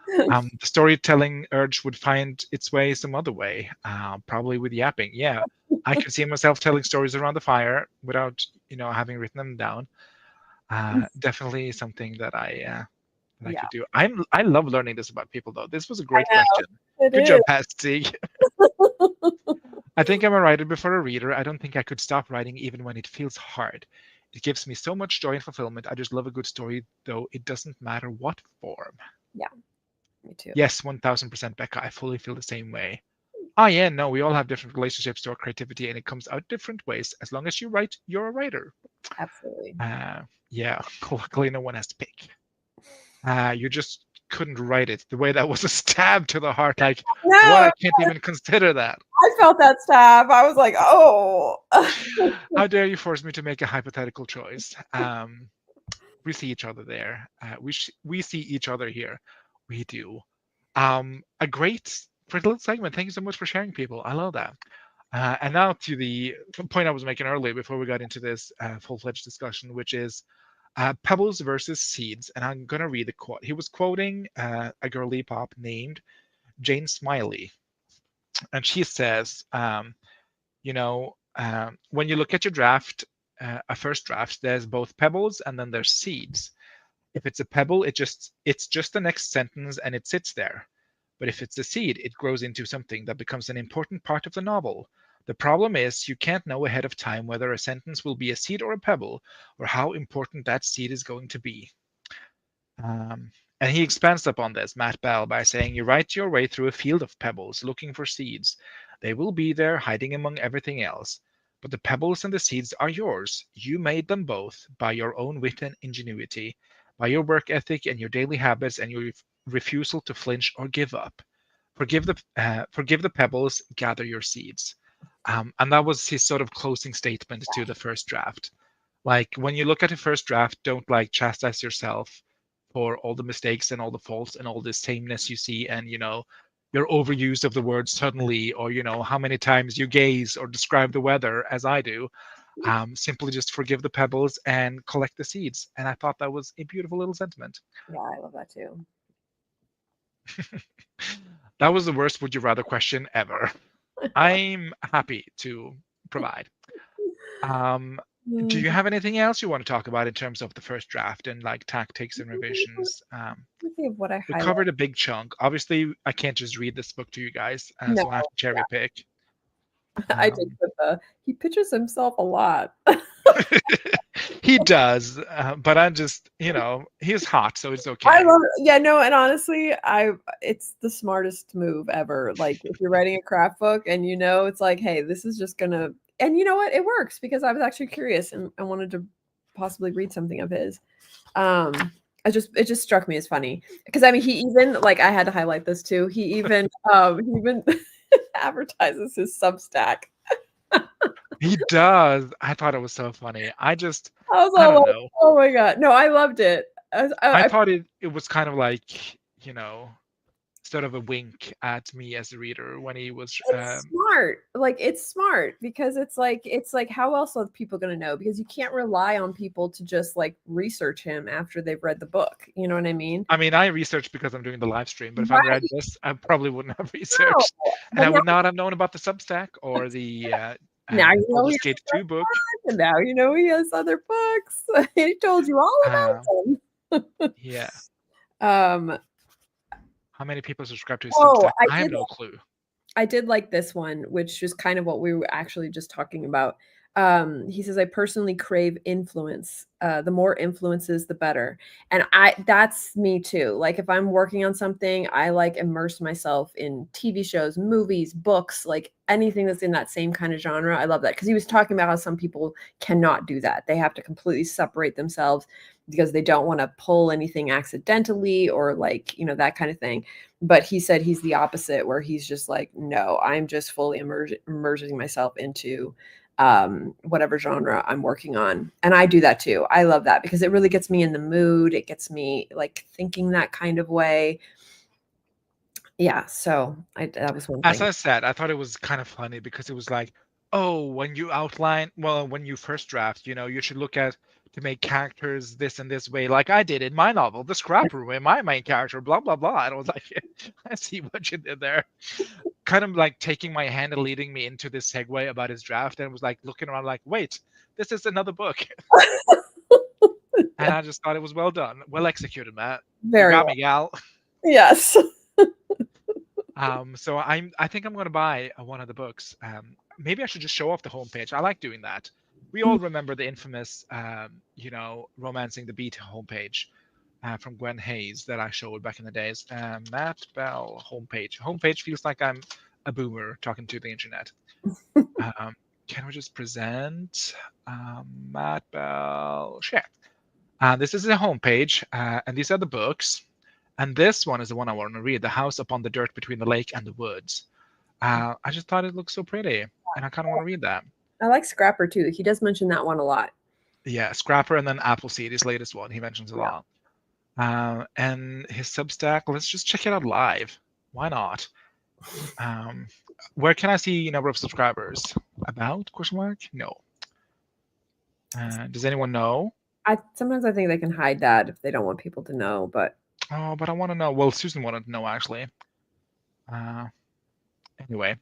The storytelling urge would find its way some other way, probably with yapping. Yeah, I could see myself telling stories around the fire without, having written them down. Definitely something that I Yeah, could do. I love learning this about people, though. This was a I great question. know. It Good is. job, Patsy. I think I'm a writer before a reader. I don't think I could stop writing even when it feels hard. It gives me so much joy and fulfillment. I just love a good story, though it doesn't matter what form. Yeah, me too. Yes, 1000%, Becca. I fully feel the same way. Ah, yeah, no, we all have different relationships to our creativity, and it comes out different ways. As long as you write, you're a writer. Absolutely. Yeah, luckily no one has to pick. You just couldn't write it. The way that was a stab to the heart, like, what? No, I can't even consider that. I felt that stab. I was like, oh. How dare you force me to make a hypothetical choice? We see each other there. We see each other here. We do. A great little segment. Thank you so much for sharing, people. I love that. And now to the point I was making earlier before we got into this full-fledged discussion, which is pebbles versus seeds. And I'm going to read the quote. He was quoting a girly pop named Jane Smiley. And she says, when you look at your draft, a first draft, there's both pebbles and then there's seeds. If it's a pebble, it's just the next sentence and it sits there. But if it's a seed, it grows into something that becomes an important part of the novel. The problem is you can't know ahead of time whether a sentence will be a seed or a pebble, or how important that seed is going to be. And he expands upon this, Matt Bell, by saying, you write your way through a field of pebbles, looking for seeds. They will be there, hiding among everything else. But the pebbles and the seeds are yours. You made them both by your own wit and ingenuity, by your work ethic and your daily habits and your refusal to flinch or give up. Forgive the pebbles, gather your seeds. And that was his sort of closing statement to the first draft. Like, when you look at the first draft, don't like chastise yourself for all the mistakes and all the faults and all the sameness you see, and your overuse of the word suddenly, or how many times you gaze or describe the weather as I do. Simply just forgive the pebbles and collect the seeds. And I thought that was a beautiful little sentiment. Yeah, I love that too. That was the worst would you rather question ever. I'm happy to provide. Do you have anything else you want to talk about in terms of the first draft and like tactics and revisions? Let me see what I We highlighted. covered a big chunk. Obviously, I can't just read this book to you guys, No, so I have to cherry pick. I did put he pictures himself a lot. He does, but I'm just, he's hot, so it's okay. I love it. Yeah, no, and honestly, it's the smartest move ever. Like, if you're writing a craft book and it's like, hey, this is just gonna, and you know what? It works because I was actually curious and I wanted to possibly read something of his. It just struck me as funny because I mean, he even, like, I had to highlight this too. He even advertises his Substack. He does. I thought it was so funny. I was don't all like, know. oh my god, no, I loved it. I thought it was kind of like, sort of a wink at me as a reader when he was It's smart. Like, it's smart because it's like how else are people going to know? Because you can't rely on people to just like research him after they've read the book. You know what I mean? I mean, I researched because I'm doing the live stream, but if I Right. read this, I probably wouldn't have researched, and I But would not have known about the Substack or the now you know Baldur's he Gate 2 book. and now you know he has other books. He told you all about them. Yeah. Um, How many people subscribe to his Oh, Substack? I have no clue. I did like this one, which is kind of what we were actually just talking about. He says, I personally crave influence. The more influences, the better. And that's me too. Like, if I'm working on something, I like immerse myself in TV shows, movies, books, like anything that's in that same kind of genre. I love that. Because he was talking about how some people cannot do that. They have to completely separate themselves because they don't want to pull anything accidentally or like, that kind of thing. But he said he's the opposite, where he's just like, no, I'm just fully immersing myself into whatever genre I'm working on. And I do that too. I love that because it really gets me in the mood. It gets me like thinking that kind of way. Yeah, so that was one As thing. I said, I thought it was kind of funny because it was like, oh, when you outline, well, when you first draft, you should look at to make characters this and this way, like I did in my novel, The Scrapper, where my main character, blah blah blah. And I was like, I see what you did there. Kind of like taking my hand and leading me into this segue about his draft, and was like looking around, like, wait, this is another book. And I just thought it was well done, well executed, Matt. You Very got well. me, gal. Yes. So I think I'm gonna buy one of the books. Maybe I should just show off the homepage. I like doing that. We all remember the infamous, Romancing the Beat homepage from Gwen Hayes that I showed back in the days. Matt Bell homepage. Homepage feels like I'm a boomer talking to the internet. Can we just present Matt Bell share? This is the homepage, and these are the books. And this one is the one I want to read, The House Upon the Dirt Between the Lake and the Woods. I just thought it looked so pretty, and I kind of want to read that. I like Scrapper too. He does mention that one a lot. Yeah, Scrapper and then Appleseed, his latest one, he mentions a Yeah. lot. And his Substack, let's just check it out live. Why not? Where can I see number of subscribers? About, question mark? No. Does anyone know? Sometimes I think they can hide that if they don't want people to know, but Oh, but I want to know. Well, Susan wanted to know, actually. Anyway.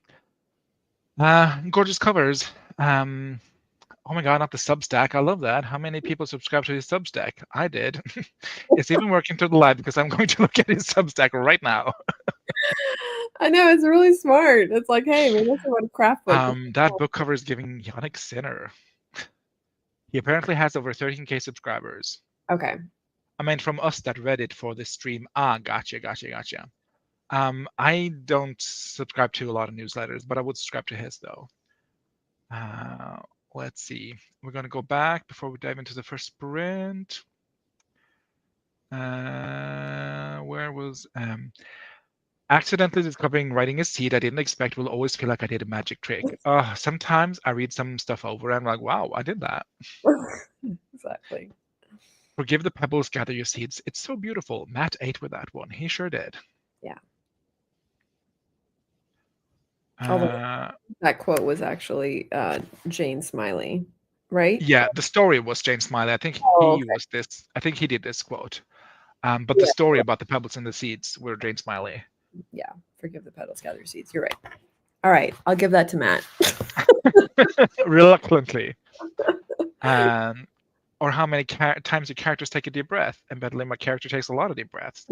Gorgeous covers. Oh my God, not the Substack. I love that. How many people subscribe to his Substack? I did. It's even working through the live because I'm going to look at his Substack right now. I know it's really smart. It's like, hey, maybe that's what a craft book. That book cover is giving Yannick Sinner. He apparently has over 13K subscribers. Okay. I mean, from us that read it for this stream. Gotcha. I don't subscribe to a lot of newsletters, but I would subscribe to his though. Let's see. We're going to go back before we dive into the first sprint. Where was accidentally discovering writing a seed I didn't expect will always feel like I did a magic trick. Sometimes I read some stuff over and I'm like, wow, I did that. Exactly. Forgive the pebbles, gather your seeds. It's so beautiful. Matt ate with that one. He sure did. Yeah. That quote was actually Jane Smiley, right? Yeah, the story was Jane Smiley. I think Oh, he okay. was this. I think he did this quote. But Yeah. the story about the pebbles and the seeds were Jane Smiley. Yeah. Forgive the petals, gather your seeds. You're right. All right. I'll give that to Matt. Reluctantly. Or how many times your characters take a deep breath. And Bedlam, my character takes a lot of deep breaths.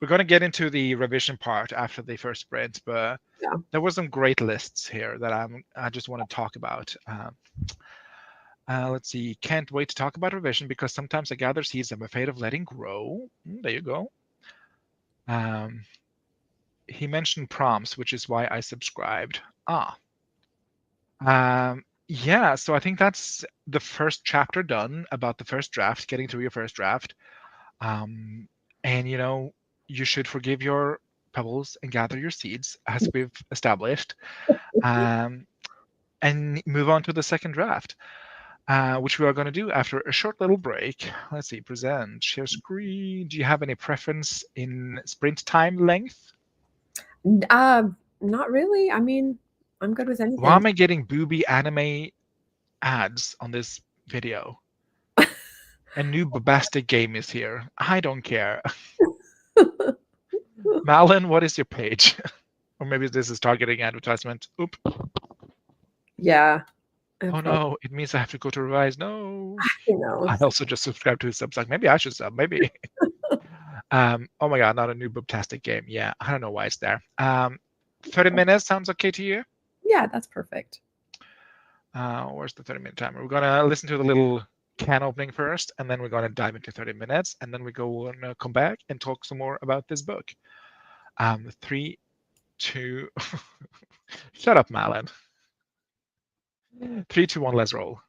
We're going to get into the revision part after the first sprint, but Yeah. there were some great lists here that I just want to talk about. Let's see. Can't wait to talk about revision because sometimes I gather seeds I'm afraid of letting grow. There you go. He mentioned prompts, which is why I subscribed. Yeah, so I think that's the first chapter done about the first draft, getting through your first draft. And you should forgive your pebbles and gather your seeds, as we've established, and move on to the second draft, which we are going to do after a short little break. Let's see, present, share screen. Do you have any preference in sprint time length? Not really. I mean, I'm good with anything. Why am I getting booby anime ads on this video? A new bombastic game is here. I don't care. Malin, what is your page? Or maybe this is targeting advertisement. Oop. Yeah. Oh no, it means I have to go to revise. No. You know. I also just subscribed to his Substack. Maybe I should sub. Maybe. Oh my God, not a new bombastic game. Yeah, I don't know why it's there. 30 minutes sounds okay to you? Yeah, that's perfect. Where's the 30-minute timer? We're gonna listen to the little can opening first, and then we're gonna dive into 30 minutes, and then we're gonna come back and talk some more about this book. 3, 2. Shut up, Malin. 3, 2, 1. Let's roll.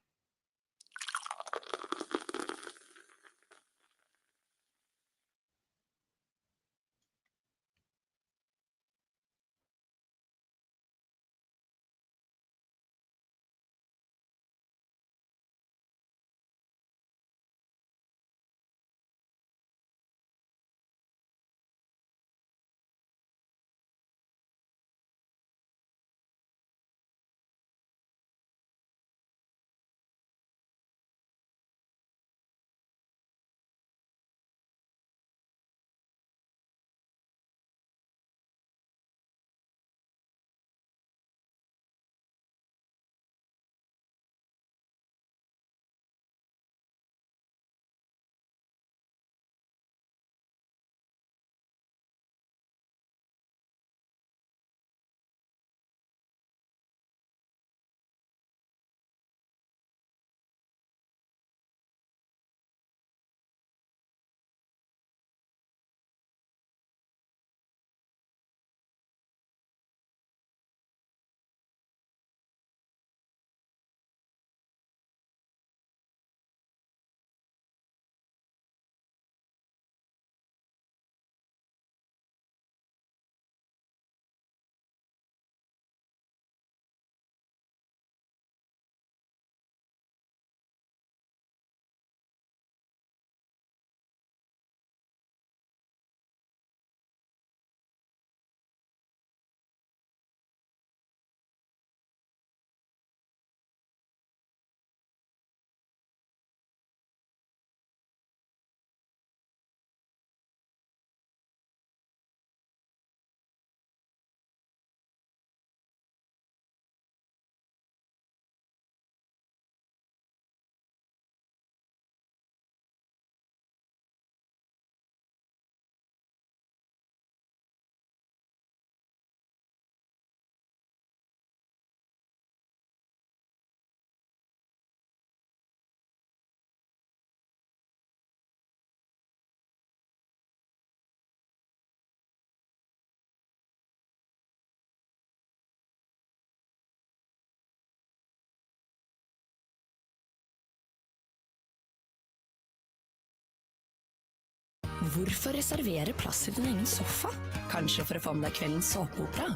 Hvorfor reservere plass i din egen sofa? Kanskje for å få med deg kveldens såpeopera?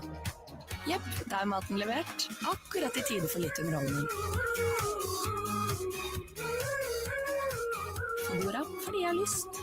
Jepp, da er maten levert. Akkurat i tide for litt underholdning. Fodora, fordi jeg har lyst.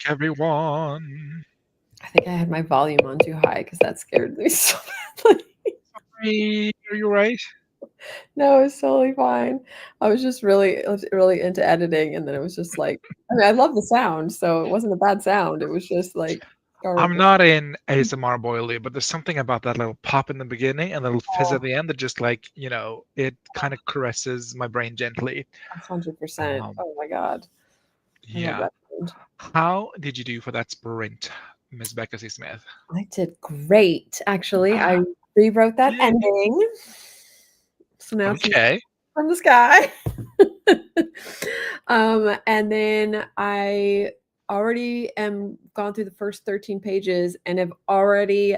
everyone. I think I had my volume on too high because that scared me so badly. Hey, are you right? No, it's totally fine. I was just really into editing, and then it was just like, I mean, I love the sound, so it wasn't a bad sound. It was just like I'm horrible. not in ASMR boily, but there's something about that little pop in the beginning and the little fizz Oh, at the end that just like, it kind of caresses my brain gently. 100%. Um, Oh my God. I love yeah. that sound. How did you do for that sprint, Miss Becca C. Smith? I did great, actually. I rewrote that Yay. ending. So now she's Okay. from the sky. And then I already am gone through the first 13 pages and have already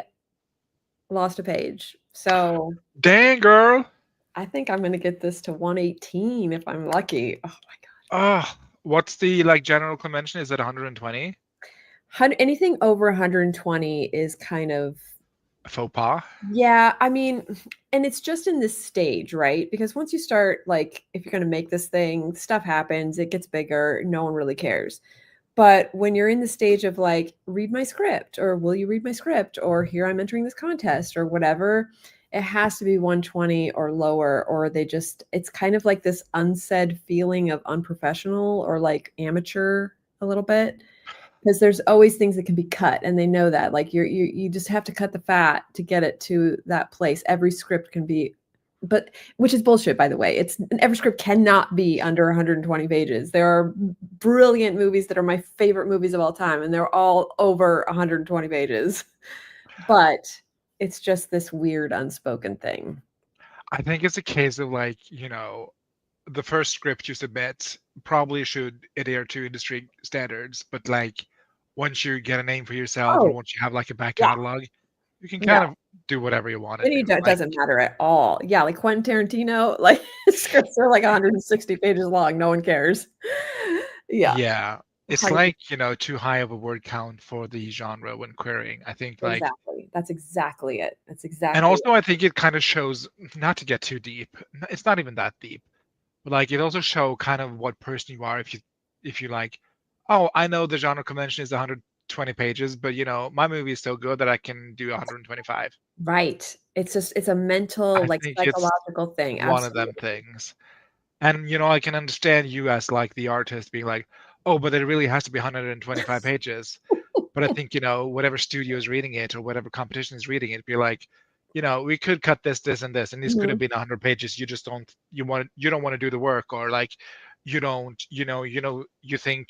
lost a page. So Dang, girl. I think I'm gonna get this to 118 if I'm lucky. Oh my God. What's the like general convention? Is it 120? Anything over 120 is kind of, Faux pas? yeah, I mean, and it's just in this stage, right? Because once you start, like, if you're going to make this thing, stuff happens, it gets bigger, no one really cares. But when you're in the stage of like, read my script, or will you read my script, or here I'm entering this contest, or whatever, it has to be 120 or lower, or it's kind of like this unsaid feeling of unprofessional or like amateur a little bit. Because there's always things that can be cut, and they know that. Like you just have to cut the fat to get it to that place. Every script can be, but which is bullshit, by the way. Every script cannot be under 120 pages. There are brilliant movies that are my favorite movies of all time, and they're all over 120 pages. But it's just this weird unspoken thing. I think it's a case of like, the first script you submit probably should adhere to industry standards, but like once you get a name for yourself and Oh, once you have like a back yeah. catalog, you can No. kind of do whatever you want to do. It doesn't matter at all. Yeah, like Quentin Tarantino, like scripts are like 160 pages long. No one cares. Yeah. Yeah. It's 100 like, too high of a word count for the genre when querying. I think like, Exactly. That's exactly it. That's and exactly it. also I think it kind of shows, not to get too deep, it's not even that deep, but like it also show kind of what person you are if you like, oh, I know the genre convention is 120 pages, but my movie is so good that I can do 125. Right. It's a mental, I like think it's psychological thing. one of them Absolutely. things. And I can understand you as like the artist being like, oh, but it really has to be 125 pages. But I think, whatever studio is reading it or whatever competition is reading it, be like, we could cut this, and this, and this could have Mhm. been 100 pages. You just you don't want to do the work, or like, you don't, you think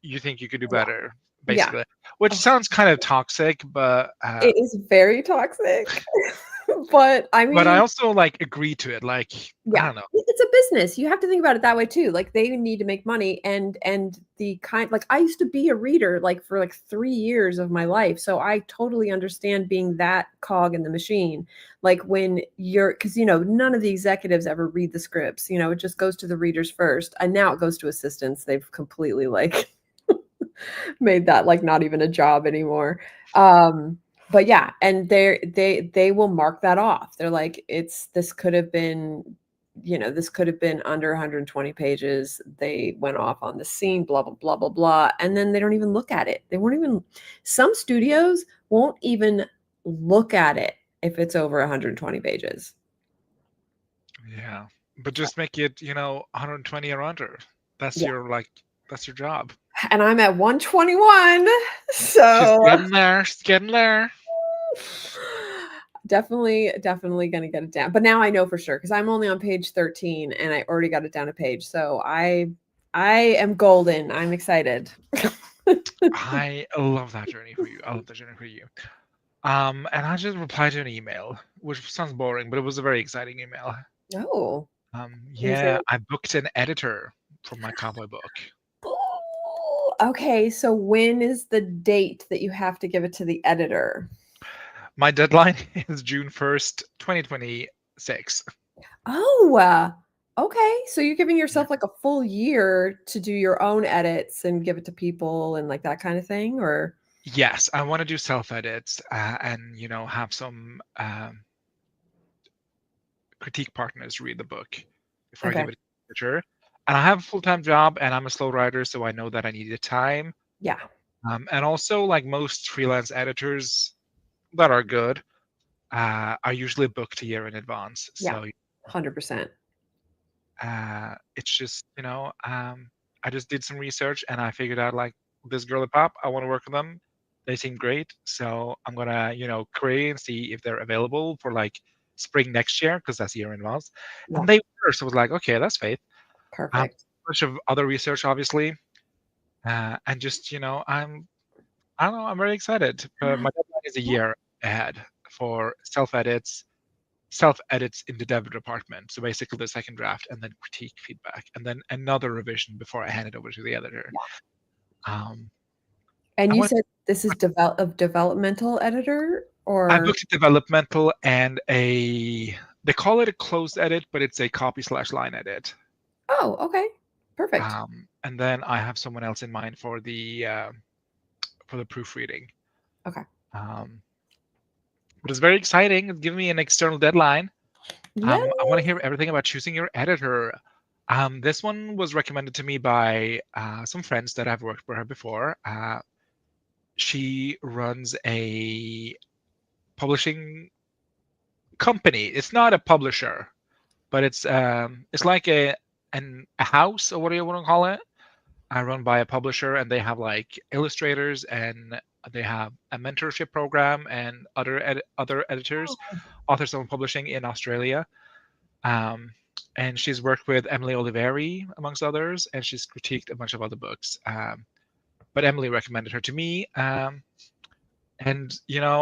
you could do Yeah. better, Yeah. basically. Which Oh, sounds kind of toxic, but it is very toxic. But I but I mean, also like agree to it. Like, I yeah, don't know. it's a business. You have to think about it that way too. Like they need to make money, and the kind, like I used to be a reader like for like 3 years of my life. So I totally understand being that cog in the machine. Like when because none of the executives ever read the scripts. It just goes to the readers first. And now it goes to assistants. They've completely like made that like not even a job anymore. But yeah, and they will mark that off. They're like, this could have been, this could have been under 120 pages. They went off on the scene, blah blah blah blah blah, and then they don't even look at it. They won't even. Some studios won't even look at it if it's over 120 pages. Yeah, but just make it 120 or under. That's Yeah, that's your job. and I'm at 121, She's so getting there. She's getting there. definitely gonna get it down. But now I know for sure because I'm only on page 13 and I already got it down a page. So I am golden. I'm excited. I love that journey for you. I love that journey for you. And I just replied to an email, which sounds boring, but it was a very exciting email. Oh. Yeah, I booked an editor for my cowboy book. Okay, so when is the date that you have to give it to the editor? My deadline is June 1st, 2026. Oh, okay. So you're giving yourself like a full year to do your own edits and give it to people and like that kind of thing, or? Yes, I want to do self-edits and have some critique partners read the book before I Okay. give it to the editor. And I have a full-time job and I'm a slow writer, so I know that I needed time. Yeah. And also, like most freelance editors that are good, are usually booked a year in advance. Yeah. So 100%. it's just, I just did some research and I figured out like this girl at Pop, I want to work with them. They seem great. So I'm gonna, query and see if they're available for like spring next year, because that's a year in advance. Yeah. And they were, so I was like, okay, that's faith. Perfect. Bunch of other research, obviously. And just, I don't know, I'm very excited. My deadline is a year ahead for self-edits in the dev department. So basically the second draft and then critique feedback and then another revision before I hand it over to the editor. Um, And I you want- said this is a developmental editor, I or booked a developmental and they call it a closed edit, but it's a copy/line edit. oh, okay, perfect. And then I have someone else in mind for the proofreading. Okay. But it's very exciting. It's giving me an external deadline. Yeah. I want to hear everything about choosing your editor. This one was recommended to me by some friends that I've worked with her before. She runs a publishing company. It's not a publisher, but it's like a house, or what do you want to call it? Run by a publisher, and they have like illustrators, and they have a mentorship program and other editors, authors of publishing in Australia. And she's worked with Emily Oliveri, amongst others, and she's critiqued a bunch of other books. But Emily recommended her to me. And,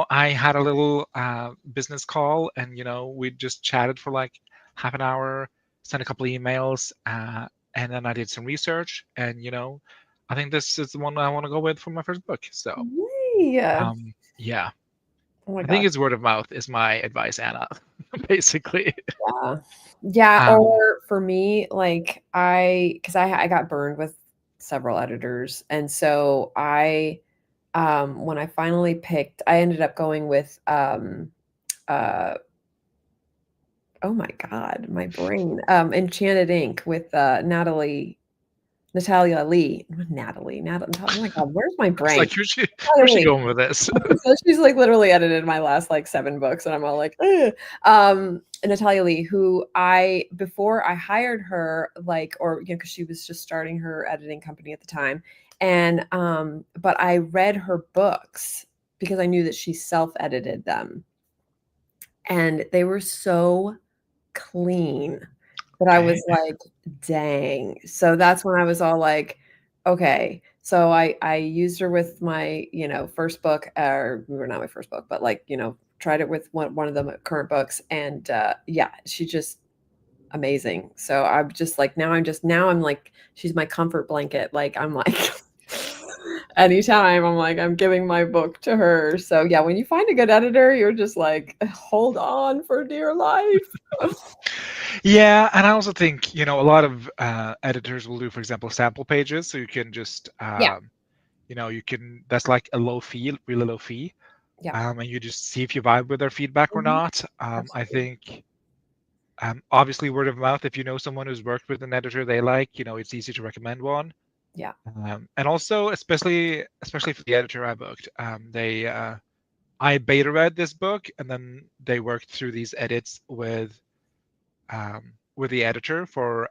I had a little business call, and, we just chatted for like half an hour, sent a couple of emails, and then I did some research. And, I think this is the one I want to go with for my first book. So, Yeah. yeah. Oh my I think God. it's word of mouth is my advice, Anna, basically. Yeah. Yeah. Um, Or for me, like because I got burned with several editors. And so when I finally picked, I ended up going with, oh my God, my brain, Enchanted Ink with, Natalia Lee. Natalie. Oh my God, where's my It's brain? like, where's she Natalie. going with this? So she's like literally edited my last like 7 books, and I'm all like, ugh. Natalia Lee, who before I hired her, like, or because she was just starting her editing company at the time, and but I read her books because I knew that she self-edited them, and they were so clean that I was like, dang. So that's when I was all like, okay. So I used her with my, first book, or not my first book, but like, tried it with one of the current books. And yeah, she just amazing. So I'm just like, now I'm like, she's my comfort blanket. Like, I'm like, anytime I'm like, I'm giving my book to her. So yeah, when you find a good editor, you're just like, hold on for dear life. Yeah, and I also think, a lot of editors will do, for example, sample pages, so you can just, that's like a low fee, really low fee. Yeah. And you just see if you vibe with their feedback or not. I think, obviously, word of mouth, if you know someone who's worked with an editor they like, it's easy to recommend one. Yeah. And also, especially for the editor I booked, I beta read this book, and then they worked through these edits with the editor for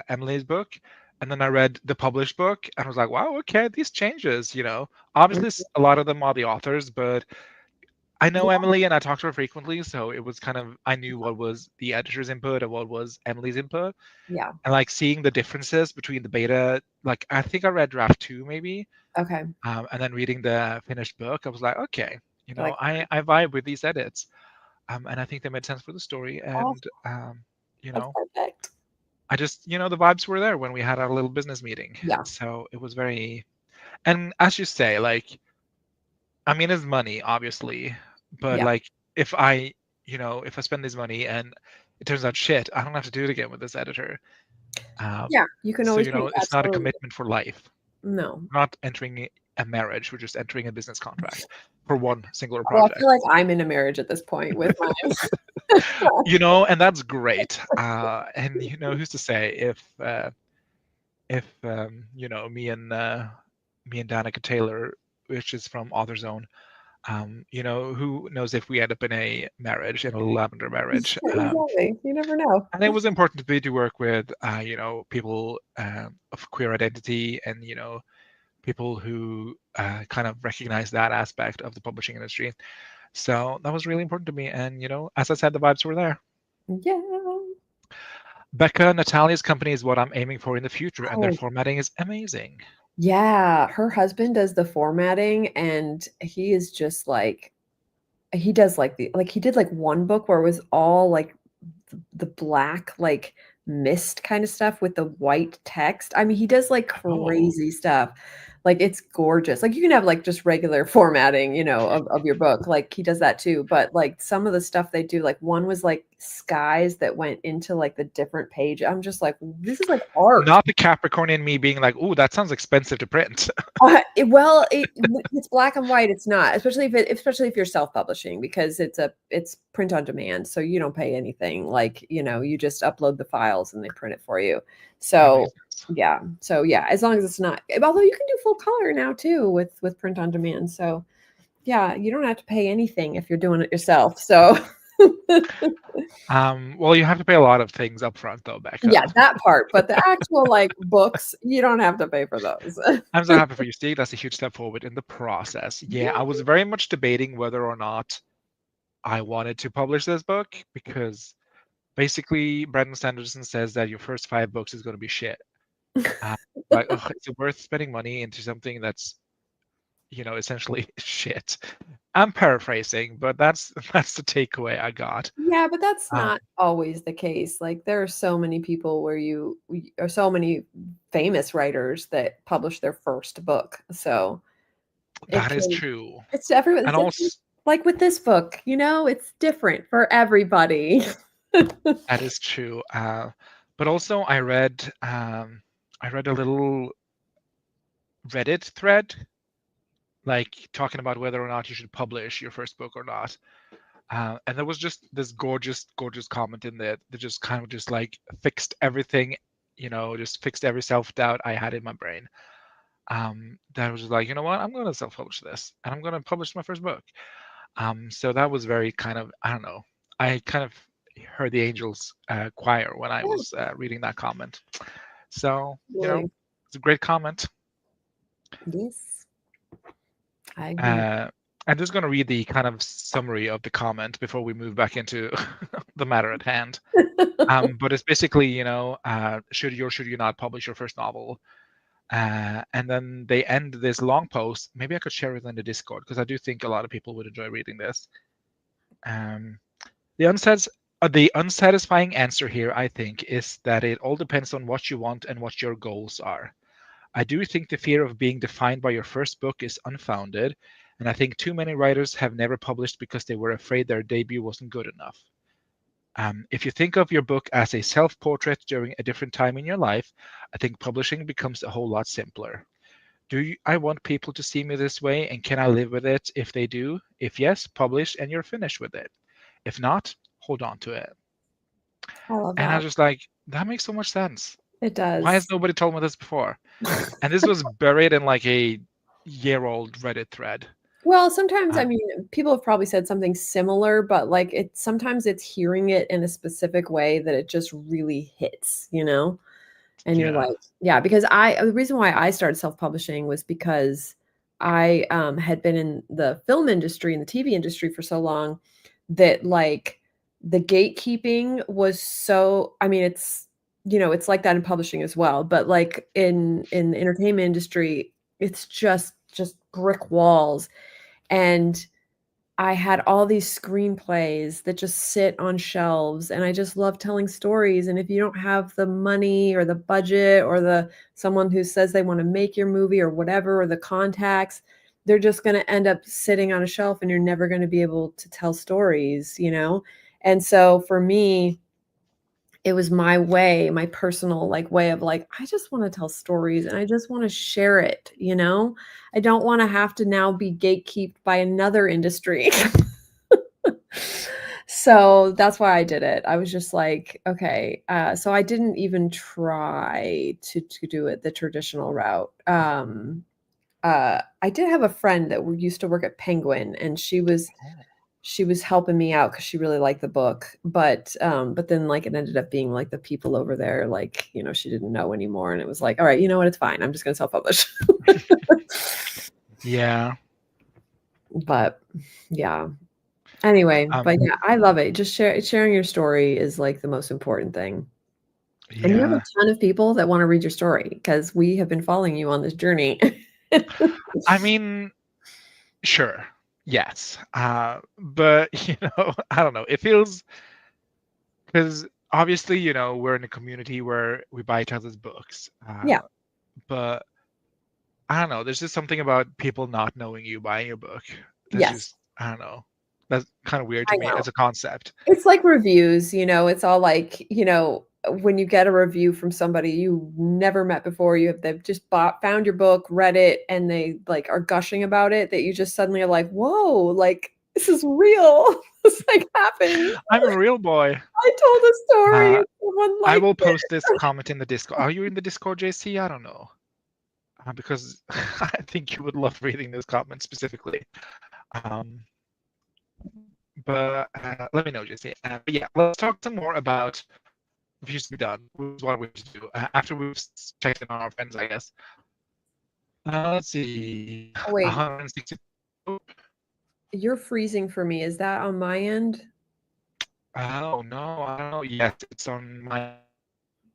Emily's book, and then I read the published book, and I was like, wow, okay, these changes, obviously a lot of them are the authors, but I know Emily and I talked to her frequently, so it was kind of, I knew what was the editor's input and what was Emily's input. Yeah. And like seeing the differences between the beta, like I think I read draft 2 maybe. Okay. And then reading the finished book, I was like, okay, I vibe with these edits. And I think they made sense for the story. And That's perfect. I just, the vibes were there when we had our little business meeting. Yeah. So it was very, and as you say, like, I mean, it's money, obviously, but like, if I spend this money and it turns out shit, I don't have to do it again with this editor. Yeah, you can always. So, it's not a commitment for life. No. We're not entering a marriage. We're just entering a business contract for one singular Well, project. I feel like I'm in a marriage at this point with my. And that's great. And who's to say if me and Danica Taylor which is from AuthorZone. Who knows if we end up in a marriage, in a lavender marriage. Exactly. You never know. And it was important to me to work with, people of queer identity and, people who kind of recognize that aspect of the publishing industry. So that was really important to me. And, as I said, the vibes were there. Yeah. Becca Natalia's company is what I'm aiming for in the future, and their Oh. formatting is amazing. Yeah, her husband does the formatting, and he is just like, he does he did like one book where it was all like the black like mist kind of stuff with the white text. I mean, he does like crazy stuff. Like it's gorgeous. Like you can have like just regular formatting, of your book. Like he does that too. But like some of the stuff they do, like one was like skies that went into like the different page. I'm just like, this is like art. Not the Capricorn in me being like, "Ooh, that sounds expensive to print." It's black and white. It's not, especially if you're self-publishing, because it's print on demand, so you don't pay anything. Like you just upload the files and they print it for you. So yeah, as long as it's not. Although you can do full color now too with print on demand. So yeah, you don't have to pay anything if you're doing it yourself. So. Well, you have to pay a lot of things up front, though, Becca. Yeah, that part. But the actual like books, you don't have to pay for those. I'm so happy for you, Steve. That's a huge step forward in the process. Yeah, I was very much debating whether or not I wanted to publish this book, because basically Brandon Sanderson says that your first 5 books is going to be shit. Like, ugh, is it worth spending money into something that's, essentially shit? I'm paraphrasing, but that's the takeaway I got. Yeah, but that's not always the case. Like there are so many people or so many famous writers that publish their first book. So That is true. It's everyone. And also, like with this book, it's different for everybody. that is true. But also I read a little Reddit thread, like talking about whether or not you should publish your first book or not. And there was just this gorgeous comment in there that just kind of just like fixed everything, just fixed every self-doubt I had in my brain. That was like, you know what, I'm going to self-publish this, and I'm going to publish my first book. So that was very kind of, I don't know, I kind of heard the angels choir when I was reading that comment. So, it's a great comment. Yes. I agree. I'm just going to read the kind of summary of the comment before we move back into the matter at hand. But it's basically, should you or should you not publish your first novel? And then they end this long post. Maybe I could share it in the Discord, because I do think a lot of people would enjoy reading this. The unsatisfying answer here, I think, is that it all depends on what you want and what your goals are. I do think the fear of being defined by your first book is unfounded, and I think too many writers have never published because they were afraid their debut wasn't good enough. If you think of your book as a self-portrait during a different time in your life, I think publishing becomes a whole lot simpler. I want people to see me this way, and can I live with it if they do? If yes, publish and you're finished with it. If not, hold on to it. I love that. And I was just like, that makes so much sense. It does. Why has nobody told me this before? And this was buried in like a year-old Reddit thread. Well, sometimes, I mean, people have probably said something similar, but like sometimes it's hearing it in a specific way that it just really hits, and you're like, yeah, because the reason why I started self-publishing was because I had been in the film industry and the TV industry for so long that like the gatekeeping was so, I mean, it's like that in publishing as well, but like in the entertainment industry, it's just brick walls. And I had all these screenplays that just sit on shelves, and I just love telling stories. And if you don't have the money or the budget or someone who says they want to make your movie or whatever, or the contacts, they're just going to end up sitting on a shelf, and you're never going to be able to tell stories, And so for me, it was my personal way of like, I just want to tell stories and I just want to share it, I don't want to have to now be gatekept by another industry. So that's why I did it. I was just like, okay. So I didn't even try to do it the traditional route. I did have a friend that used to work at Penguin, and she was helping me out because she really liked the book. But then like it ended up being like the people over there, like, you know, she didn't know anymore. And it was like, all right, you know what? It's fine. I'm just going to self-publish. Yeah. But yeah. Anyway, but Um, yeah, I love it. Just sharing your story is like the most important thing. And you have yeah. a ton of people that want to read your story because we have been following you on this journey. I mean, sure. Yes. But I don't know. It feels because obviously, we're in a community where we buy each other's books. Yeah. But I don't know. There's just something about people not knowing you buying your book. That's Yes. just, I don't know. That's kind of weird I to me know. as a concept. It's like reviews, it's all like, when you get a review from somebody you never met before, they've just found your book, read it, and they like are gushing about it, that you just suddenly are like, whoa, like this is real. This like happened. I'm a real boy. I told a story. Uh, and someone I liked will it. post this comment in the Discord. Are you in the Discord, JC? I don't know. Because I think you would love reading this comment specifically. But let me know, JC. But yeah, let's talk some more about Refuse to Be Done, which is what we should do after we've checked in on our friends, I guess. Let's see. Oh, wait, 160. you're freezing for me. Is that on my end? Oh no, I don't know. Yes, it's on my.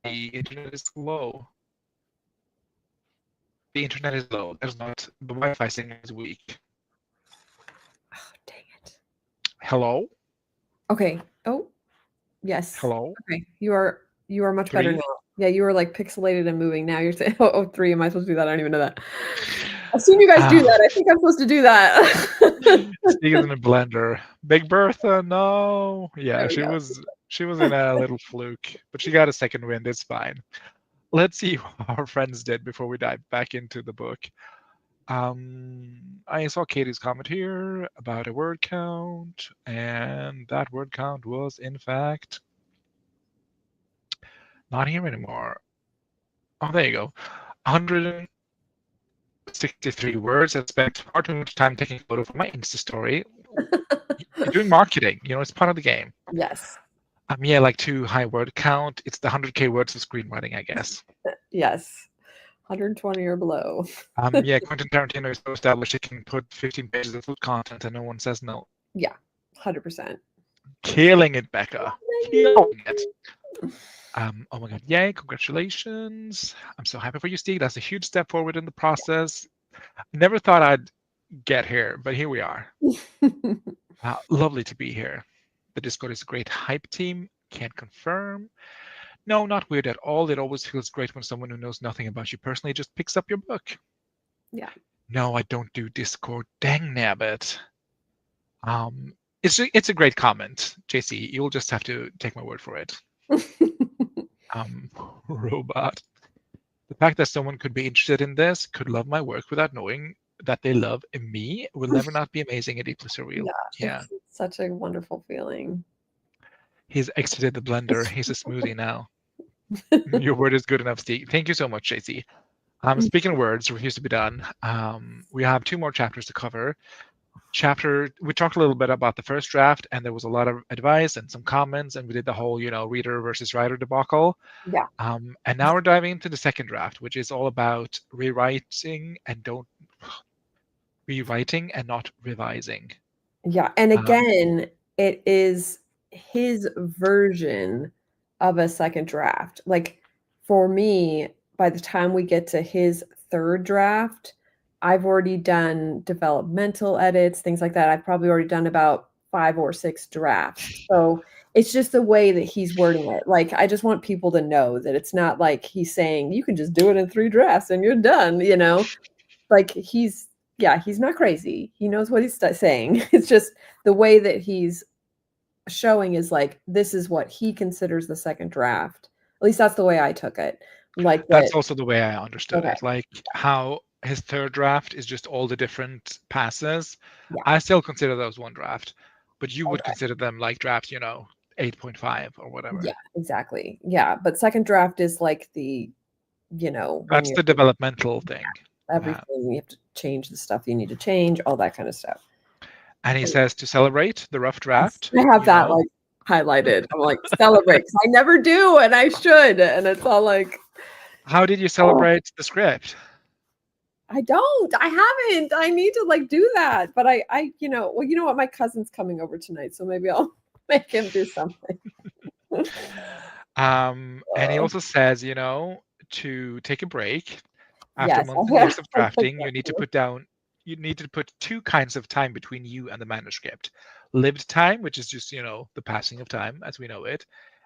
The internet is slow. The internet is low. There's not. The Wi-Fi signal is weak. Oh, dang it. Hello? Okay. Oh, yes. Hello? Okay. You are much better 3? now. Yeah, you were like pixelated and moving. Now you're saying, oh, 3. Am I supposed to do that? I don't even know that. I've seen you guys do that. I think I'm supposed to do that. Speaking in a blender. Big Bertha, no. Yeah, she go. was in a little fluke, but she got a second wind. It's fine. Let's see what our friends did before we dive back into the book. I saw Katie's comment here about a word count, and that word count was in fact not here anymore. Oh, there you go. 163 words. I spent far too much time taking a photo for my Insta story. You're doing marketing, it's part of the game. Yes. Yeah, like too high word count. It's the 100K words of screenwriting, I guess. Yes. 120 or below. Yeah, Quentin Tarantino is so established he can put 15 pages of food content and no one says no. Yeah, 100%. Killing it, Becca. Killing it. Oh my god, yay, congratulations. I'm so happy for you, Steve. That's a huge step forward in the process. Never thought I'd get here, but here we are. Lovely to be here. The Discord is a great hype team. Can't confirm. No, not weird at all. It always feels great when someone who knows nothing about you personally just picks up your book. Yeah. No, I don't do Discord. Dang nabbit. It's a great comment, JC. You'll just have to take my word for it. Robot. The fact that someone could be interested in this, could love my work without knowing that they love me, will never not be amazing and deeply surreal. Yeah. It's such a wonderful feeling. He's exited the blender. He's a smoothie now. Your word is good enough, Steve. Thank you so much, JC. Speaking of words, Refuse to Be Done. We have 2 more chapters to cover. We talked a little bit about the first draft, and there was a lot of advice and some comments, and we did the whole, reader versus writer debacle. Yeah. And now we're diving into the second draft, which is all about rewriting and not revising. Yeah, and again, it is his version of a second draft. Like for me, by the time we get to his third draft, I've already done developmental edits, things like that. I've probably already done about 5 or 6 drafts. So it's just the way that he's wording it. Like, I just want people to know that it's not like he's saying, you can just do it in 3 drafts and you're done, Like he's not crazy. He knows what he's saying. It's just the way that he's showing is like, this is what he considers the second draft. At least that's the way I took it. Like that's also the way I understood Okay. it. Like how his third draft is just all the different passes. Yeah. I still consider those one draft, but you would consider them like drafts, 8.5 or whatever. Yeah, exactly. Yeah, but second draft is like the, That's the developmental thing. everything. You have to change the stuff you need to change, all that kind of stuff. And he says to celebrate the rough draft. I have you that know, like highlighted. I'm like, celebrate, 'cause I never do, and I should. And it's all like, How did you celebrate the script? I don't. I haven't. I need to like do that. But I, you know what? My cousin's coming over tonight, so maybe I'll make him do something. And he also says, to take a break after Yes, months and years of drafting. You need to put 2 kinds of time between you and the manuscript: lived time, which is just the passing of time as we know it,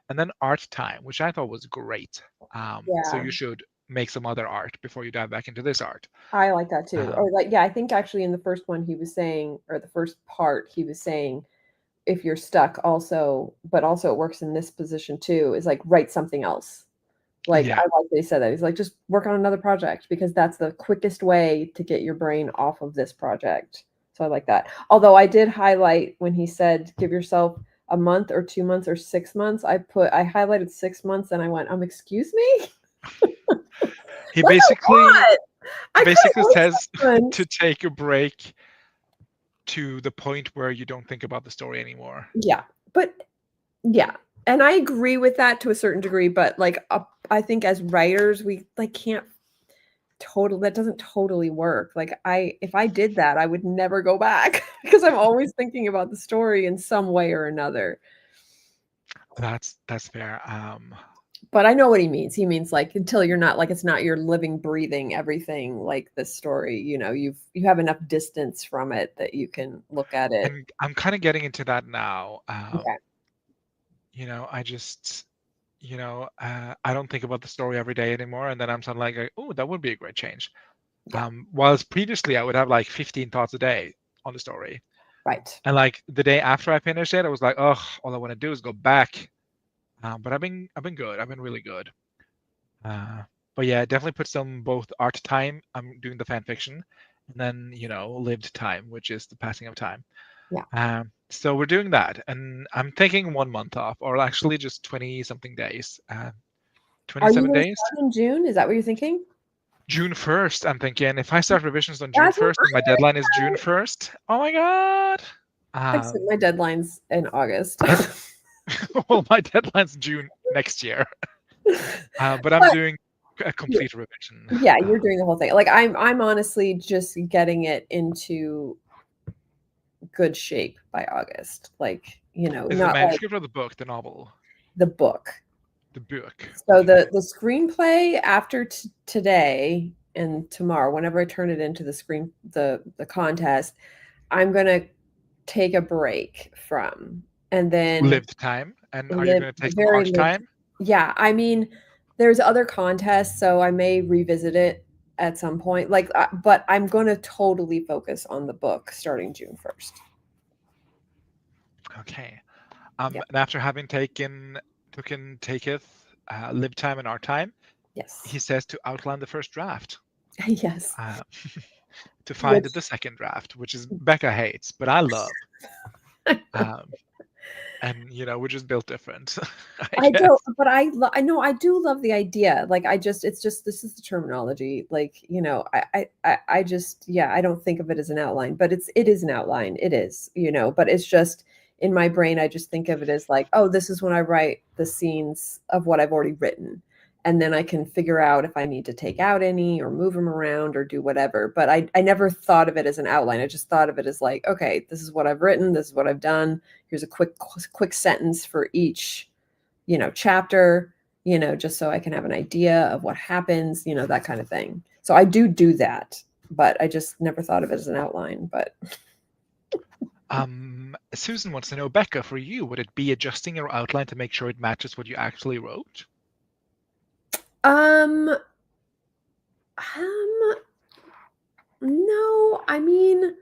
and then art time, which I thought was great. So you should make some other art before you dive back into this art. I like that too. Or like, I think actually in the first one he was saying, or the first part he was saying, if you're stuck also, but also it works in this position too, is like write something else. Like, Yeah. I like they said that. He's like, just work on another project because that's the quickest way to get your brain off of this project. So I like that. Although I did highlight when he said, give yourself a month or 2 months or 6 months. I highlighted 6 months and I went, excuse me? He What? basically says months. to take a break to the point where you don't think about the story anymore. Yeah. But yeah. And I agree with that to a certain degree, but like I think as writers, we like can't that doesn't totally work. Like if I did that, I would never go back because I'm always thinking about the story in some way or another. That's fair. But I know what he means. He means like until you're not like it's not your living, breathing everything like the story. You have enough distance from it that you can look at it. And I'm kind of getting into that now. Okay. I just, I don't think about the story every day anymore. And then I'm suddenly like, oh, that would be a great change. Yeah. Whilst previously I would have like 15 thoughts a day on the story. Right. And like the day after I finished it, I was like, oh, all I want to do is go back. But I've been good. I've been really good. But yeah, definitely put some both art time. I'm doing the fan fiction, and then lived time, which is the passing of time. Yeah. So we're doing that, and I'm taking 1 month off, or actually just 20-something days. 27 days. Start in June? Is that what you're thinking? June 1st. I'm thinking if I start revisions on June 1st, and my deadline is June 1st. Oh my god! My deadline's in August. Well, my deadline's June next year. But I'm doing a complete revision. Yeah, you're doing the whole thing. Like I'm honestly just getting it into good shape by August. Like, is not the manuscript or the book, the novel? The book. The book. So the screenplay after today and tomorrow, whenever I turn it into the contest, I'm gonna take a break from, and then lived time. And are you going to take some art time? Yeah, I mean, there's other contests, so I may revisit it at some point. Like, but I'm going to totally focus on the book starting June 1st. Okay. And after having taketh live time and art time, yes, he says to outline the first draft. Yes. To find the second draft, which is Becca hates, but I love. And we're just built different. I don't, but I know I do love the idea. Like this is the terminology. Like I just I don't think of it as an outline, but it is an outline. It is but it's just in my brain. I just think of it as like, oh, this is when I write the scenes of what I've already written, and then I can figure out if I need to take out any or move them around or do whatever. But I never thought of it as an outline. I just thought of it as like, okay, this is what I've written. This is what I've done. Here's a quick sentence for each, chapter, just so I can have an idea of what happens, that kind of thing. So I do that, but I just never thought of it as an outline. But Susan wants to know, Becca, for you, would it be adjusting your outline to make sure it matches what you actually wrote? No, I mean,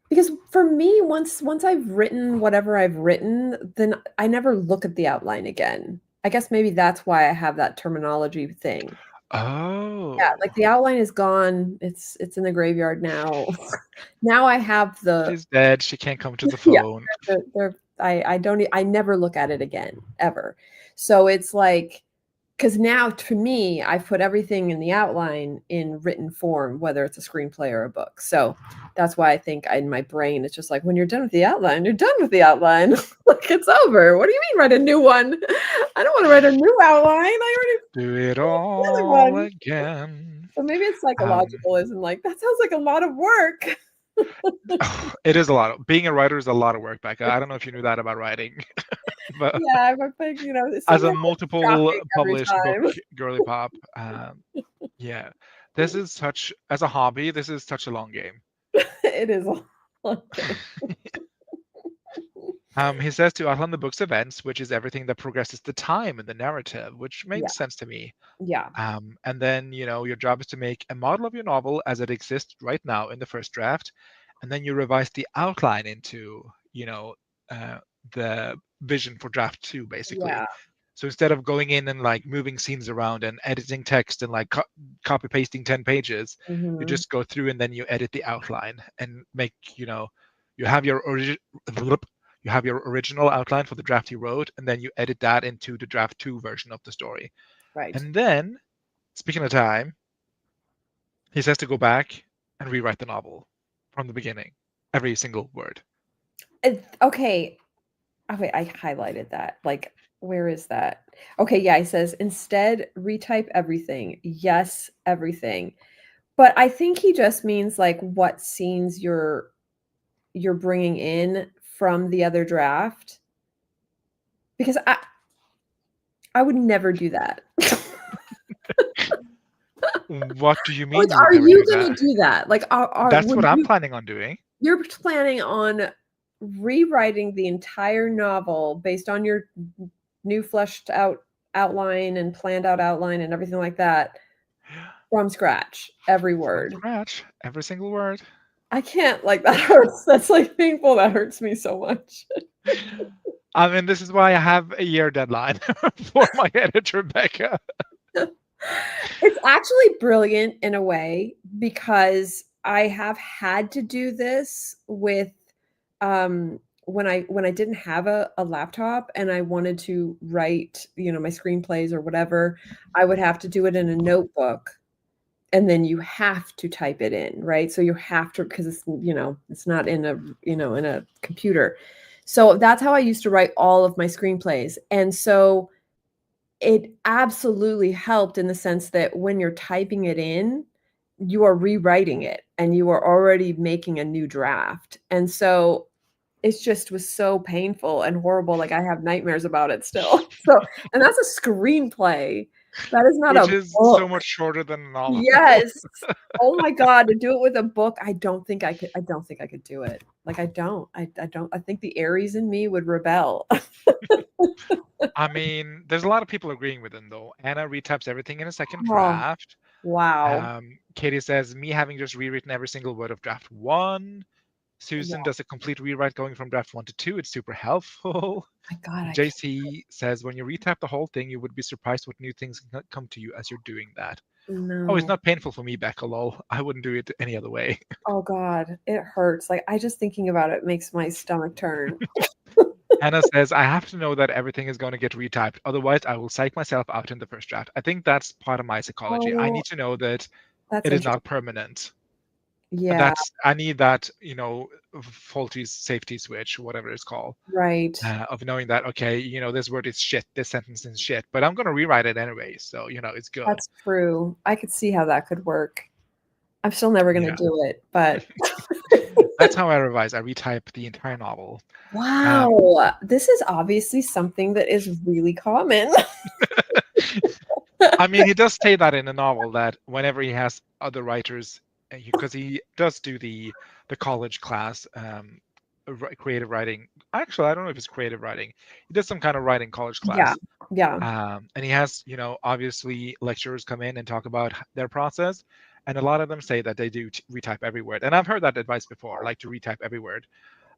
because for me, once I've written whatever I've written, then I never look at the outline again. I guess maybe that's why I have that terminology thing. Oh. Yeah, like the outline is gone. It's in the graveyard now. Now I have She's dead. She can't come to the phone. I never look at it again, ever. So it's like, because now to me, I've put everything in the outline in written form, whether it's a screenplay or a book. So that's why I think in my brain, it's just like, when you're done with the outline, you're done with the outline. Like, it's over. What do you mean write a new one? I don't want to write a new outline. I already Do it the other all one. again. So maybe it's Um, psychological, isn't like, that sounds like a lot of work. it is a lot. Being a writer is a lot of work, Becca. I don't know if you knew that about writing, but Yeah, I'm like, you know, it as seems a like multiple shocking every published book time. girly pop, yeah, this is such as a hobby. This is such a long game. It is a lot. He says to outline the book's events, which is everything that progresses the time in the narrative, which Yeah, makes sense to me. yeah, And then, your job is to make a model of your novel as it exists right now in the first draft, and then you revise the outline into, the vision for draft 2, basically. yeah. So instead of going in and like moving scenes around and editing text and like copy pasting 10 pages, you Mhm. just go through and then you edit the outline and make, you have your you have your original outline for the draft you wrote, and then you edit that into the draft 2 version of the story. Right. And then, speaking of time, he says to go back and rewrite the novel from the beginning, every single word. Okay. Oh, wait, I highlighted that. Like, where is that? Okay, yeah, he says instead retype everything. Yes, everything. But I think he just means like what scenes you're bringing in from the other draft, because I would never do that. What do you mean Like, you would are never you do gonna that? do that? Like, That's would what I'm you? planning on doing. You're planning on rewriting the entire novel based on your new fleshed out outline and planned out outline and everything like that from scratch, every From word. scratch, every single word. I can't, like, that hurts. That's like painful. That hurts me so much. I mean, this is why I have a year deadline for my editor, Becca. It's actually brilliant in a way, because I have had to do this with when I didn't have a laptop and I wanted to write, my screenplays or whatever, I would have to do it in a notebook, and then you have to type it in, right? So you have to, because it's not in a, in a computer. So that's how I used to write all of my screenplays. And so it absolutely helped in the sense that when you're typing it in, you are rewriting it and you are already making a new draft. And so it just was so painful and horrible. Like, I have nightmares about it still. So, and that's a screenplay. That is not Which a is so book. much shorter than a novel. Yes. Oh my God, to do it with a book, I don't think I could do it. Like, I don't. I think the Aries in me would rebel. I mean, there's a lot of people agreeing with him, though. Anna retypes everything in a second Oh, draft. wow. Katie says, me having just rewritten every single word of draft 1. Yeah. Susan does a complete rewrite going from draft 1 to 2. It's super helpful. My God, I can't. JC says, when you retype the whole thing, you would be surprised what new things can come to you as you're doing that. Oh, it's No. not painful for me, Becca, lol. I wouldn't do it any other way. Oh God, it hurts. Like, I just thinking about it makes my stomach turn. Anna says, I have to know that everything is going to get retyped. Otherwise, I will psych myself out in the first draft. I think that's part of my psychology. I Oh, need to know that that's it is interesting. not permanent. And Yeah, I need that, faulty safety switch, whatever it's called, right. of knowing that, okay, this word is shit, this sentence is shit, but I'm going to rewrite it anyway. So, it's good. That's true. I could see how that could work. I'm still never gonna Yeah. do it, but That's how I revise. I retype the entire novel. wow, this is obviously something that is really common. I mean, he does say that in the novel that whenever he has other writers, because he does do the college class, creative writing. Actually, I don't know if it's creative writing. He does some kind of writing college Yeah, class. yeah. And he has, obviously lecturers come in and talk about their process. And a lot of them say that they do retype every word. And I've heard that advice before, like to retype every word.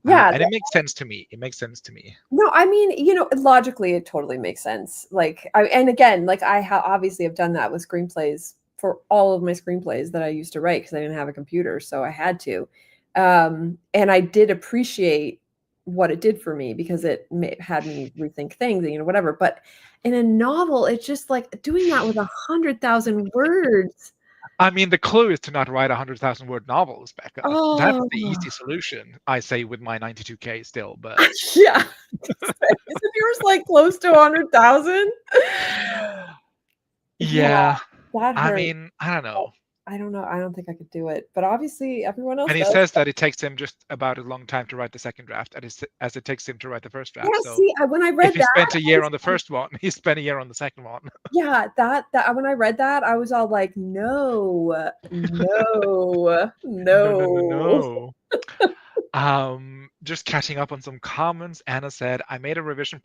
Yeah, And it makes sense to me. It makes sense to me. no, I mean, logically, it totally makes sense. Like, and again, like, I obviously have done that with screenplays for all of my screenplays that I used to write, because I didn't have a computer, so I had to. And I did appreciate what it did for me, because it had me rethink things, whatever. But in a novel, it's just like doing that with 100,000 words. I mean, the clue is to not write 100,000-word novels, Becca. That's the Oh, easy solution, I say with my 92K still, but yeah. Isn't yours like close to 100,000? yeah, That I hurt. mean, I don't know. I don't know. I don't think I could do it, but obviously everyone else And he does. says that it takes him just about as long time to write the second draft as it takes him to write the first draft. Yeah, So see, when I read if he that, spent a year I on the first one, he spent a year on the second one. yeah, that when I read that, I was all like, no, no, no. Just catching up on some comments. Anna said, I made a revision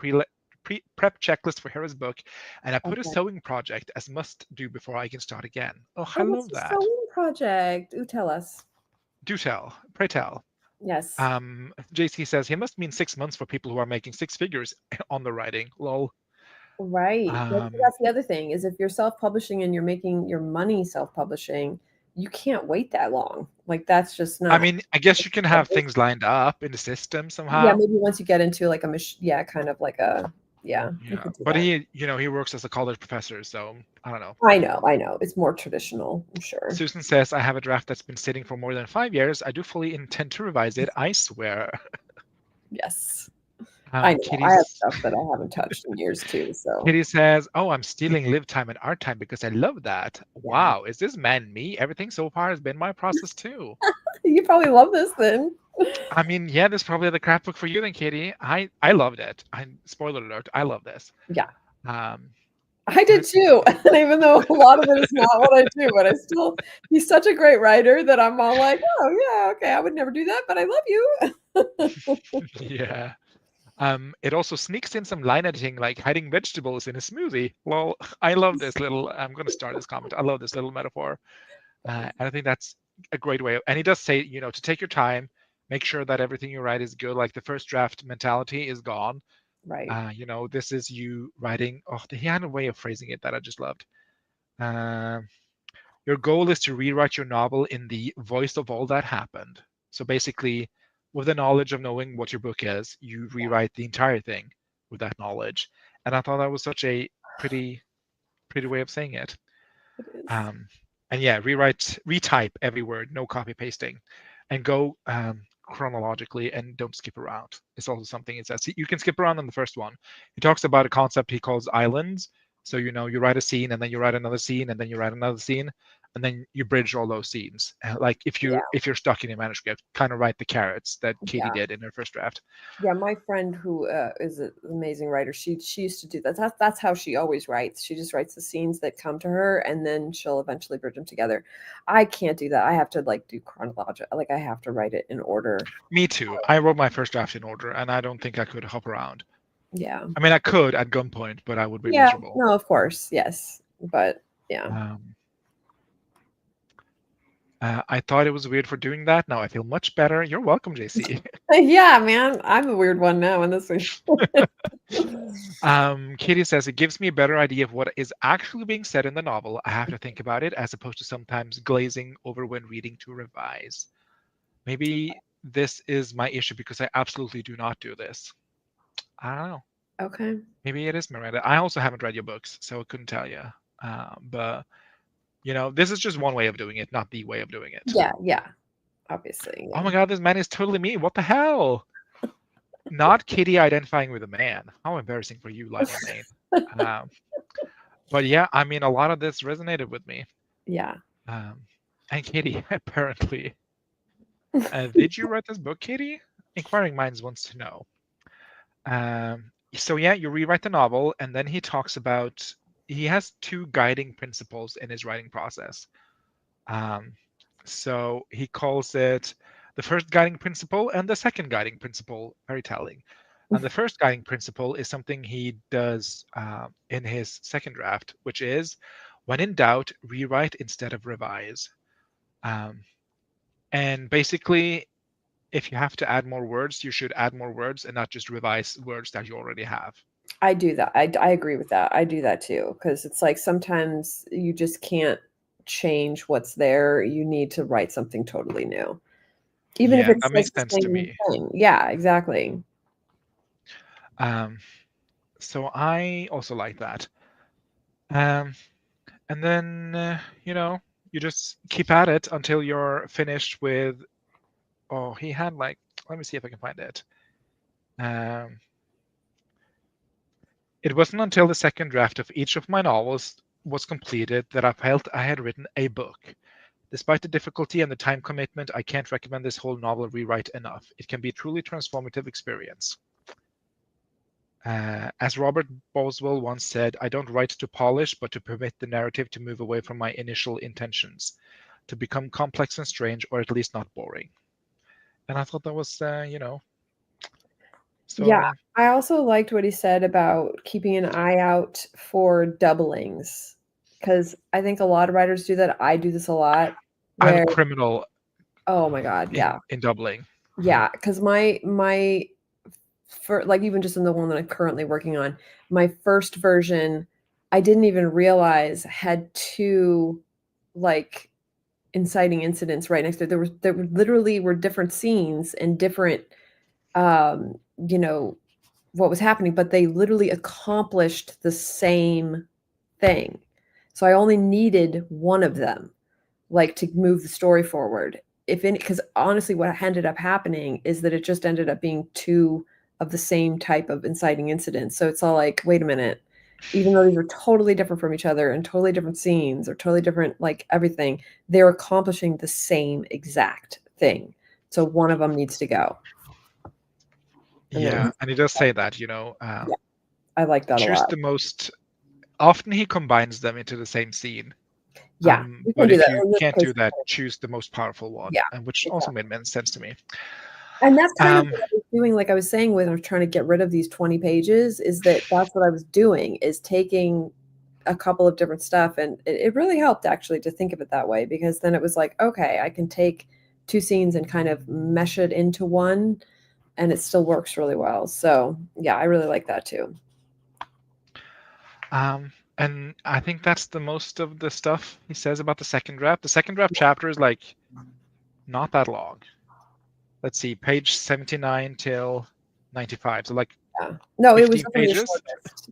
prep checklist for Hera's book, and I put a Okay. sewing project as must do before I can start again. Oh, I Oh, love what's the that. sewing project? Ooh, tell us. Do tell. Pray tell. Yes. JC says he must mean 6 months for people who are making six figures on the writing. Lol. Right. Um, That's the other thing is if you're self-publishing and you're making your money self-publishing, you can't wait that long. Like that's just I not. mean, I guess you can have things lined up in the system Yeah, somehow. maybe once you get into like kind of like a you Yeah, could do but that. he works as a college professor, so I don't know. I know. It's more traditional, I'm sure. Susan says, I have a draft that's been sitting for more than 5 years. I do fully intend to revise it, I swear. Yes. I know. Kitty I have stuff that I haven't touched in years too. So says, oh, I'm stealing live time and art time because I love that. Wow, is this man me? Everything so far has been my process too. you probably love this then. I mean, yeah, this is probably the crap book for you then, Katie. I loved it. Spoiler alert, I love this. Yeah. Um, I did too. And even though a lot of it is not what I do, but he's such a great writer that I'm all like, oh yeah, okay, I would never do that, but I love you. yeah. It also sneaks in some line editing, like hiding vegetables in a smoothie. Well, I love this little. I'm going to start this comment. I love this little metaphor, and I think that's a great way. And he does say, to take your time, make sure that everything you write is good. Like the first draft mentality is gone. Right. This is you writing. Oh, he had a way of phrasing it that I just loved. Your goal is to rewrite your novel in the voice of all that happened. So basically, with the knowledge of knowing what your book is, you rewrite the entire thing with that knowledge. And I thought that was such a pretty way of saying it. It is. And yeah, retype every word, no copy pasting, and go chronologically and don't skip around. It's also something it says. You can skip around on the first one. He talks about a concept he calls islands. So you write a scene and then you write another scene and then you write another scene and then you bridge all those scenes. Like if you're stuck in a manuscript, kind of write the carrots that Katie did in her first draft. Yeah, my friend who is an amazing writer, she used to do that. That's how she always writes. She just writes the scenes that come to her, and then she'll eventually bridge them together. I can't do that. I have to do chronological. Like I have to write it in order. Me too. I wrote my first draft in order, and I don't think I could hop around. Yeah. I mean, I could at gunpoint, but I would be miserable. No, of course, yes, but yeah. I thought it was weird for doing that. Now I feel much better. You're welcome, JC. Yeah, man. I'm a weird one now in this one. Katie says, it gives me a better idea of what is actually being said in the novel. I have to think about it as opposed to sometimes glazing over when reading to revise. Maybe this is my issue because I absolutely do not do this. I don't know. Okay. Maybe it is Miranda. I also haven't read your books, so I couldn't tell you. But this is just one way of doing it, not the way of doing it. Yeah. Obviously. Yeah. Oh my God, this man is totally me. What the hell? Not Katie identifying with a man. How embarrassing for you, Lionel Main. But yeah, I mean, a lot of this resonated with me. Yeah. And Katie, apparently. Did you write this book, Katie? Inquiring Minds wants to know. So yeah, you rewrite the novel, and then he talks about he has two guiding principles in his writing process. So he calls it the first guiding principle and the second guiding principle. Very telling. And the first guiding principle is something he does in his second draft, which is, when in doubt, rewrite instead of revise. And basically, if you have to add more words, you should add more words and not just revise words that you already have. I do that. I agree with that. I do that too, because it's like sometimes you just can't change what's there. You need to write something totally new. Even if it's that makes sense to me. Yeah, exactly. So I also like that. And then you just keep at it until you're finished with. Oh, he had like. Let me see if I can find it. It wasn't until the second draft of each of my novels was completed that I felt I had written a book. Despite the difficulty and the time commitment, I can't recommend this whole novel rewrite enough. It can be a truly transformative experience. As Robert Boswell once said, I don't write to polish, but to permit the narrative to move away from my initial intentions, to become complex and strange, or at least not boring. And I thought that was, so Yeah, I also liked what he said about keeping an eye out for doublings, because I think a lot of writers do that. I do this a lot. I'm Where, a criminal oh my God, yeah. in doubling. Yeah, because my for like even just in the one that I'm currently working on, my first version, I didn't even realize had two like inciting incidents right next to it. There were literally were different scenes and different you know what was happening, but they literally accomplished the same thing. So I only needed one of them, like, to move the story forward. If any, because honestly, what ended up happening is that it just ended up being two of the same type of inciting incidents. So it's all like, wait a minute, even though these are totally different from each other and totally different scenes or totally different, like everything, they're accomplishing the same exact thing. So one of them needs to go. Yeah, and he does say that, I like that a choose lot. the most. Often he combines them into the same scene. Yeah, we can but do if that. you In this can't case, do that, choose the most powerful one. Yeah, and which also made sense to me. And that's kind of what I was doing, like I was saying, when I was trying to get rid of these 20 pages, is that's what I was doing, is taking a couple of different stuff. And it really helped actually to think of it that way, because then it was like, okay, I can take two scenes and kind of mesh it into one, and it still works really well. So yeah, I really like that too. And I think that's the most of the stuff he says about the second draft. The second draft chapter is like not that long. Let's see, page 79 till 95. So like, yeah. No, it was 15 pages.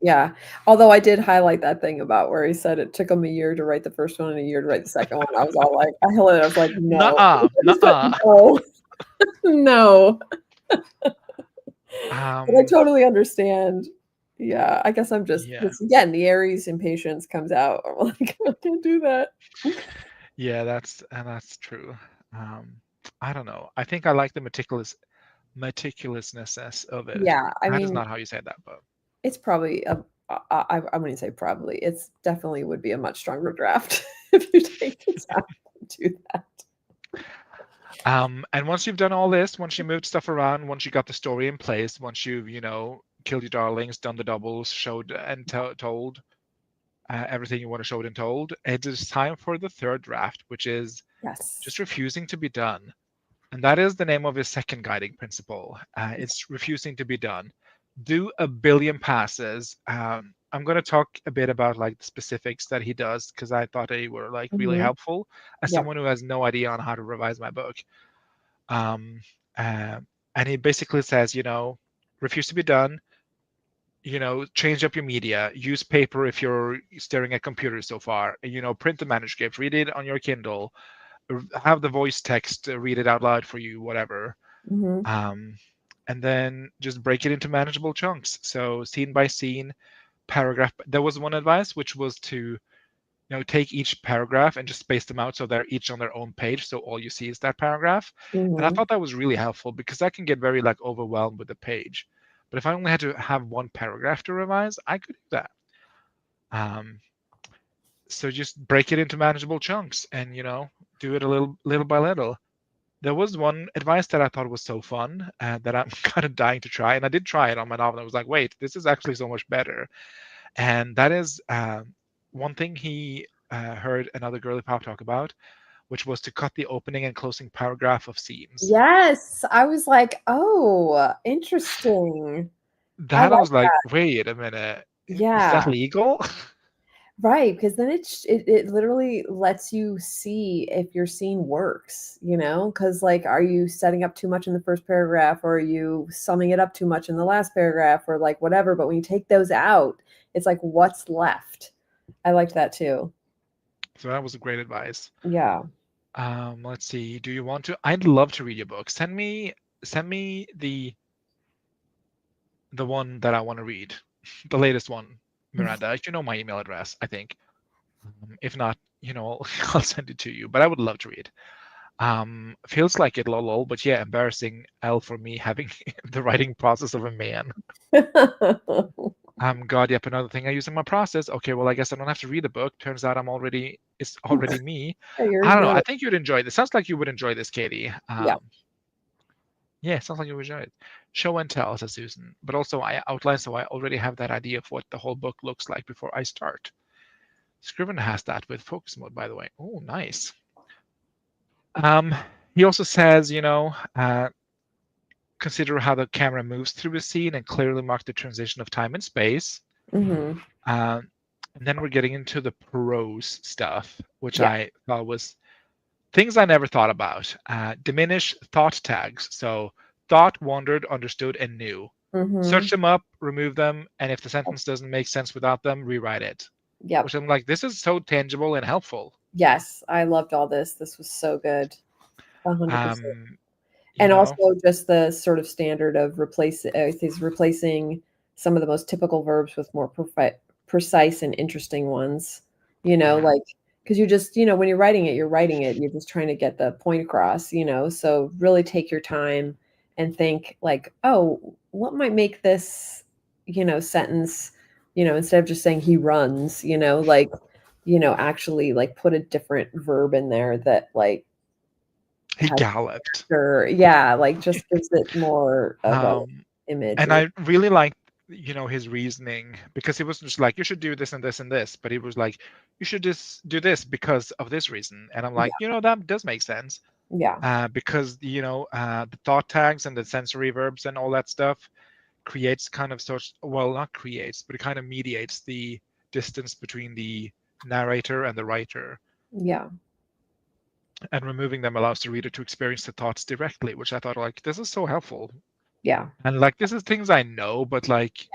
Yeah. Although I did highlight that thing about where he said it took him a year to write the first one and a year to write the second one. I was all like, I was like, no. Nuh-uh. No. No. But I Um, totally understand. Yeah, I guess I'm just Yeah. again, the Aries impatience comes out. I'm like, I can't do that. yeah, that's true. I don't know. I think I like the meticulousness of it. Yeah, I That is mean, not how you say that, but it's probably I wouldn't say probably. It's definitely would be a much stronger draft if you take the time to do that. and once you've done all this, once you moved stuff around, once you got the story in place, once you've killed your darlings, done the doubles, showed and told everything you want to show and told, it is time for the third draft, which is Yes. just refusing to be done. And that is the name of his second guiding principle. It's refusing to be done. Do a billion passes. I'm going to talk a bit about like the specifics that he does, because I thought they were like really helpful as someone who has no idea on how to revise my book. And he basically says, refuse to be done. Change up your media. Use paper if you're staring at computers so far. Print the manuscript. Read it on your Kindle. Have the voice text read it out loud for you, whatever. And then just break it into manageable chunks. So scene by scene, paragraph. There was one advice, which was to take each paragraph and just space them out so they're each on their own page, so all you see is that paragraph. And I thought that was really helpful, because I can get very like overwhelmed with the page. But if I only had to have one paragraph to revise, I could do that. So just break it into manageable chunks and do it a little by little. There was one advice that I thought was so fun that I'm kind of dying to try, and I did try it on my novel. I was like, wait, this is actually so much better. And that is one thing he heard another girly pop talk about, which was to cut the opening and closing paragraph of scenes. Yes, I was like, oh, interesting. I was like, wait a minute, is that legal? Right, because then it literally lets you see if your scene works, you know? Because like, are you setting up too much in the first paragraph, or are you summing it up too much in the last paragraph, or like whatever? But when you take those out, it's like what's left. I liked that too. So that was a great advice. Yeah. Let's see. Do you want to? I'd love to read your book. Send me the one that I want to read, the latest one, Miranda. You know my email address, I think. If not, I'll send it to you. But I would love to read. Feels like it, lol, but yeah, embarrassing L for me having the writing process of a man. God, yep, another thing I use in my process. Okay, well, I guess I don't have to read the book. Turns out it's already me. I don't know. I think you'd enjoy this. Sounds like you would enjoy this, Katie. Yeah. Yeah, sounds like you would enjoy it. Show and tell, says Susan. But also I outline, so I already have that idea of what the whole book looks like before I start. Scriven has that with focus mode, by the way. Oh, nice. He also says, consider how the camera moves through the scene and clearly mark the transition of time and space. Mm-hmm. And then we're getting into the prose stuff, which I thought was things I never thought about. Diminish thought tags. So thought, wondered, understood, and knew. Mm-hmm. Search them up, remove them, and if the sentence doesn't make sense without them, rewrite it. Yeah. Which I'm like, this is so tangible and helpful. Yes, I loved all this. This was so good. 100%. And also just the sort of standard of he's replacing some of the most typical verbs with more precise and interesting ones, like, because you just, when you're writing it, you're just trying to get the point across, so really take your time and think like, oh, what might make this, sentence, instead of just saying he runs, like, actually like put a different verb in there that like he galloped. Yeah, like just gives it more of an image. And I really liked, his reasoning, because he wasn't just like, you should do this and this and this, but he was like, you should just do this because of this reason. And I'm like, that does make sense. Yeah. Because, the thought tags and the sensory verbs and all that stuff creates kind of not creates, but it kind of mediates the distance between the narrator and the writer. Yeah. And removing them allows the reader to experience the thoughts directly, which I thought, like, this is so helpful. Yeah. And like, this is things I know, but like,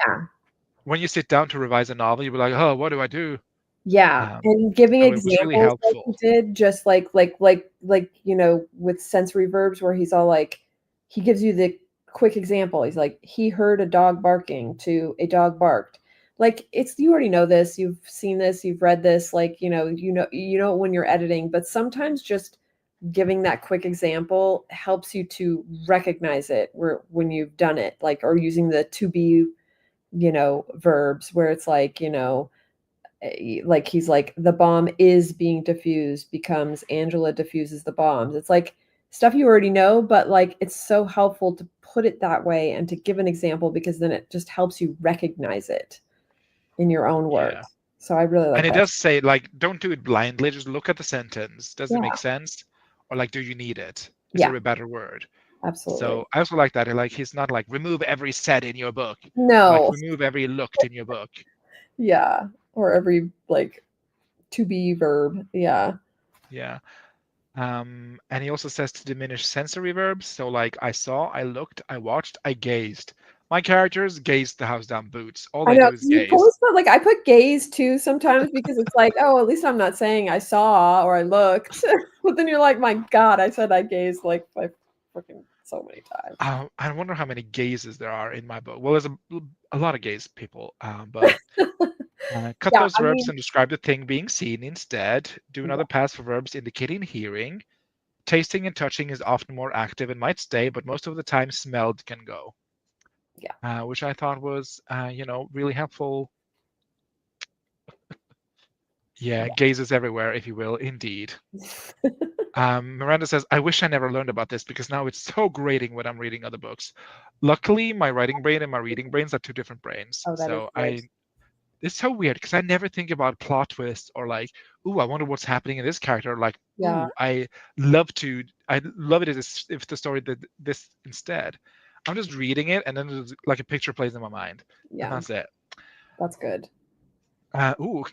when you sit down to revise a novel, you'll be like, oh, what do I do? Yeah. And giving so examples really helpful. like he did, just like, with sensory verbs where he's all like, he gives you the quick example. He's like, he heard a dog barking to a dog barked. Like, you already know this, you've seen this, you've read this, like, you know when you're editing, but sometimes just giving that quick example helps you to recognize it when you've done it, like, or using the to be, verbs where it's like, like he's like, the bomb is being diffused becomes Angela diffuses the bombs. It's like stuff you already know, but like it's so helpful to put it that way and to give an example, because then it just helps you recognize it in your own words. So I really like that. And it does say, like, don't do it blindly, just look at the sentence. Does it make sense? Or like, do you need it? Is there a better word? Absolutely. So I also like that. Like, he's not like, remove every set in your book. No. Like, remove every looked in your book. Yeah. Or every like to be verb. Yeah. Yeah. And he also says to diminish sensory verbs. So like, I saw, I looked, I watched, I gazed. My characters gazed the house down boots. All they do is gaze. Like, I put gaze too sometimes because it's like, oh, at least I'm not saying I saw or I looked. But then you're like, my God, I said I gazed like by freaking so many times. I wonder how many gazes there are in my book. Well, there's a lot of gaze people, but cut those verbs and describe the thing being seen instead. Do another pass for verbs indicating hearing. Tasting and touching is often more active and might stay, but most of the time smelled can go. Yeah. Which I thought was, really helpful. Gazes everywhere, if you will, indeed. Miranda says, I wish I never learned about this because now it's so grating when I'm reading other books. Luckily, my writing brain and my reading brains are two different brains. So it's so weird because I never think about plot twists or like, ooh, I wonder what's happening in this character. Like, ooh, I love it if the story did this instead. I'm just reading it and then like a picture plays in my mind. Yeah. And that's it. That's good.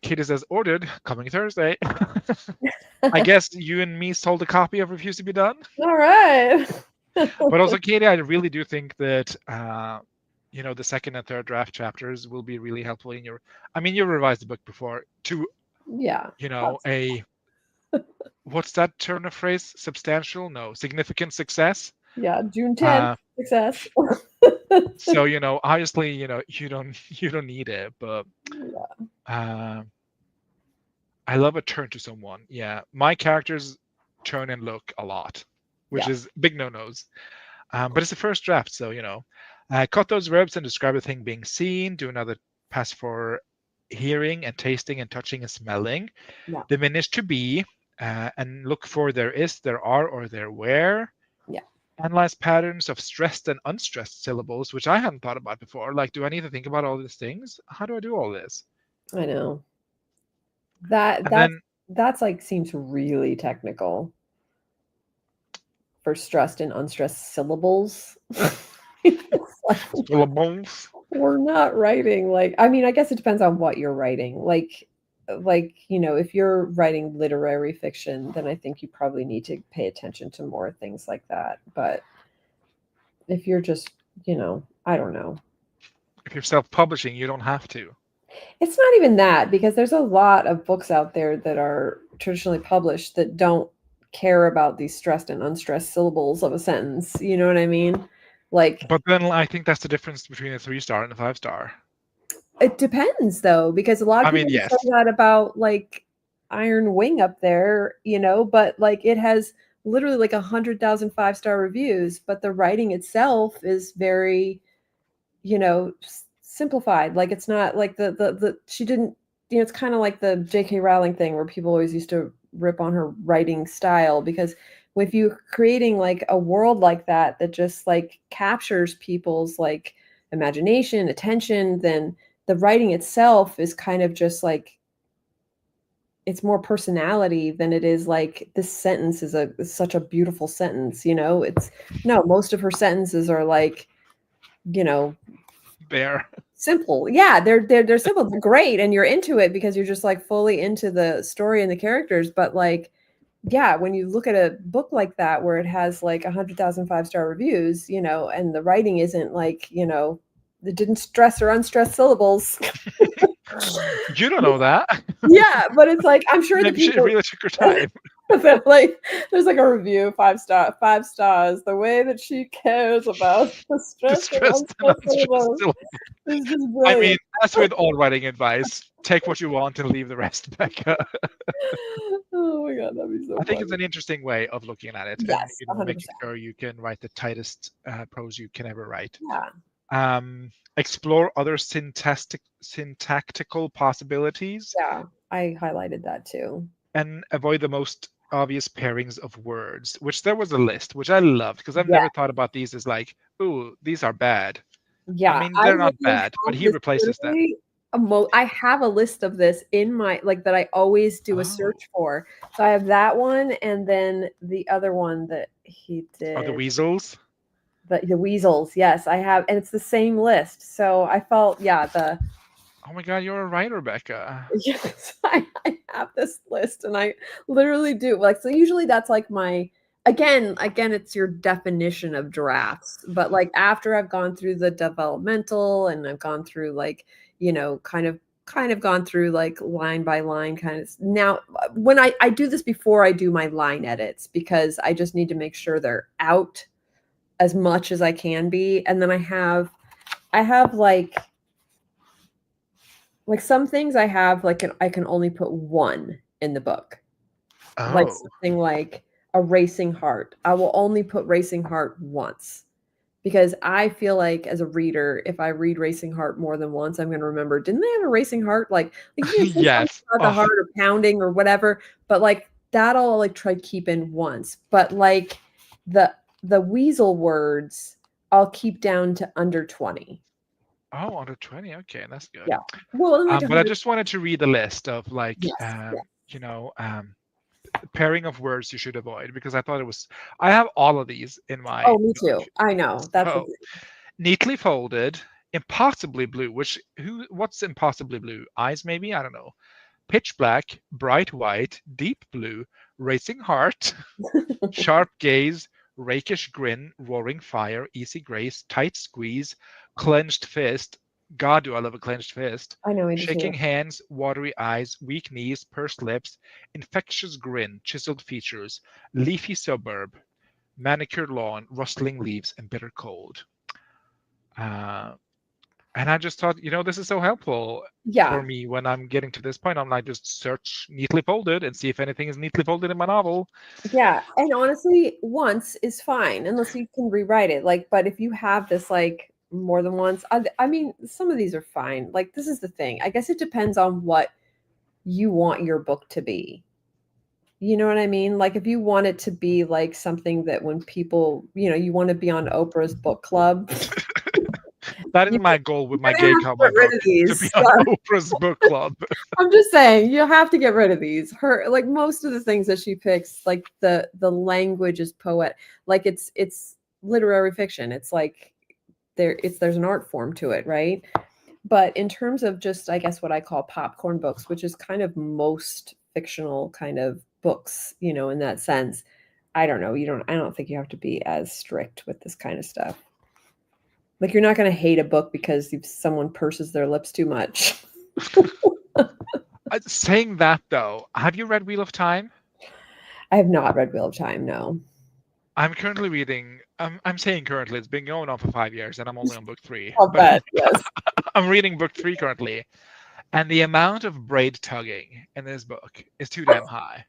Katie says ordered, coming Thursday. I guess you and me sold a copy of Refuse to Be Done. All right. But also, Katie, I really do think that the second and third draft chapters will be really helpful in your. I mean, you revised the book before to Yeah. a what's that turn of phrase? Substantial? No, significant success. Yeah. June 10th, success. So obviously, you don't need it, but I love a turn to someone. Yeah, my characters turn and look a lot, which is big no-nos. But it's the first draft, so cut those verbs and describe the thing being seen. Do another pass for hearing and tasting and touching and smelling. Yeah. Diminish to be, and look for there is, there are, or there were. Yeah. Analyze patterns of stressed and unstressed syllables, which I hadn't thought about before. Like, do I need to think about all these things? How do I do all this? I know. That's like seems really technical for stressed and unstressed syllables. Syllables. We're not writing I mean, I guess it depends on what you're writing. If you're writing literary fiction, then I think you probably need to pay attention to more things like that. But if you're just, I don't know. If you're self-publishing, you don't have to. It's not even that, because there's a lot of books out there that are traditionally published that don't care about these stressed and unstressed syllables of a sentence. You know what I mean? But then I think that's the difference between a 3-star and a 5-star. It depends, though, because a lot of people say that about Iron Wing up there, but it has literally 100,000 5-star reviews, but the writing itself is very, simplified. It's not like she didn't, it's kind of like the J.K. Rowling thing where people always used to rip on her writing style, because if you're creating a world like that just captures people's imagination, attention, then the writing itself is kind of just it's more personality than it is this sentence is such a beautiful sentence. Most of her sentences are bare, simple. Yeah, they're simple. They're great, and you're into it because you're just fully into the story and the characters. But when you look at a book like that where it has 100,000 5-star reviews, and the writing isn't it didn't stress or unstress syllables. You don't know that. Yeah, but it's I'm sure the people she really took her time. There's a review, 5 stars. The way that she cares about the stress and unstressed syllables. I mean, that's with all writing advice. Take what you want and leave the rest, Becca. Oh my god, that'd be so I think funny. it's an interesting way of looking at it. Yes, and making sure you can write the tightest prose you can ever write. Yeah. Explore other syntactical possibilities. Yeah, I highlighted that too. And avoid the most obvious pairings of words, which there was a list, which I loved, because I've never thought about these as ooh, these are bad. Yeah, I mean, they're not bad, but he replaces them. I have a list of this in my that I always do a search for. So I have that one, and then the other one that he did. Oh, the weasels. The weasels, yes, I have, and it's the same list. So I felt, Oh my god, you're a writer, Becca. Yes, I have this list, and I literally do. So usually that's my. Again, it's your definition of drafts. But after I've gone through the developmental and I've gone through kind of gone through line by line kind of. Now, when I do this before I do my line edits, because I just need to make sure they're out as much as I can be. And then I have some things I have I can only put one in the book. Oh. Something a Racing Heart. I will only put Racing Heart once, because I feel as a reader, if I read Racing Heart more than once, I'm going to remember, didn't they have a racing heart? Yes. About the heart or pounding or whatever, but that I'll try to keep in once. But the weasel words, I'll keep down to under 20. Oh, under 20. Okay, that's good. Yeah. Well, but I just wanted to read the list of pairing of words you should avoid, because I thought I have all of these in my. Oh, me too. I know. That's neatly folded, Impossibly Blue, what's Impossibly Blue? Eyes, maybe? I don't know. Pitch Black, Bright White, Deep Blue, Racing Heart, Sharp Gaze, Rakish Grin, Roaring Fire, Easy Grace, Tight Squeeze, Clenched Fist. God, do I love a clenched fist. I know. I do Shaking too. Hands, Watery Eyes, Weak Knees, Pursed Lips, Infectious Grin, Chiseled Features, Leafy Suburb, Manicured Lawn, Rustling Leaves, and Bitter Cold. And I just thought, this is so helpful Yeah. for me when I'm getting to this point. I'm like, just search neatly folded and see if anything is neatly folded in my novel. Yeah. And honestly, once is fine unless you can rewrite it. Like, but if you have this like more than once, I mean, some of these are fine. Like, this is the thing. I guess it depends on what you want your book to be. You know what I mean? Like, if you want it to be like something that when people, you want to be on Oprah's book club. That is my goal with my gay cowboy get rid book, of these. to be on Oprah's book club. I'm just saying, you have to get rid of these. Her, like, most of the things that she picks, like the language is poet. Like, it's literary fiction. It's like there's an art form to it, right? But in terms of just, I guess, what I call popcorn books, which is kind of most fictional kind of books, in that sense, I don't know. I don't think you have to be as strict with this kind of stuff. Like, you're not going to hate a book because someone purses their lips too much. Saying that, though, have you read Wheel of Time? I have not read Wheel of Time, no. I'm currently reading, I'm saying currently, it's been going on for 5 years and I'm only on book 3. I'll bet, yes. I'm reading book 3 currently. And the amount of braid tugging in this book is too damn high.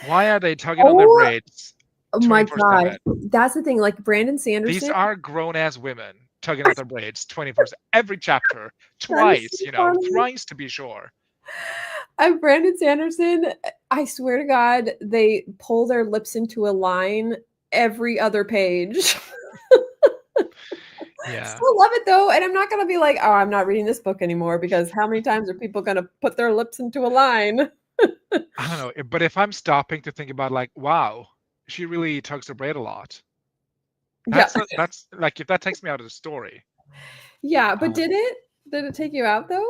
Why are they tugging on their braids? Oh my God. That's the thing. Like, Brandon Sanderson. These are grown-ass women tugging at their braids 24/7. Every chapter. Twice, thrice to be sure. And Brandon Sanderson, I swear to God, they pull their lips into a line every other page. Yeah. Still love it though. And I'm not going to be like, oh, I'm not reading this book anymore, because how many times are people going to put their lips into a line? I don't know. But if I'm stopping to think about, like, wow, she really tugs her braid a lot. That's like, if that takes me out of the story. Yeah, but did it take you out though?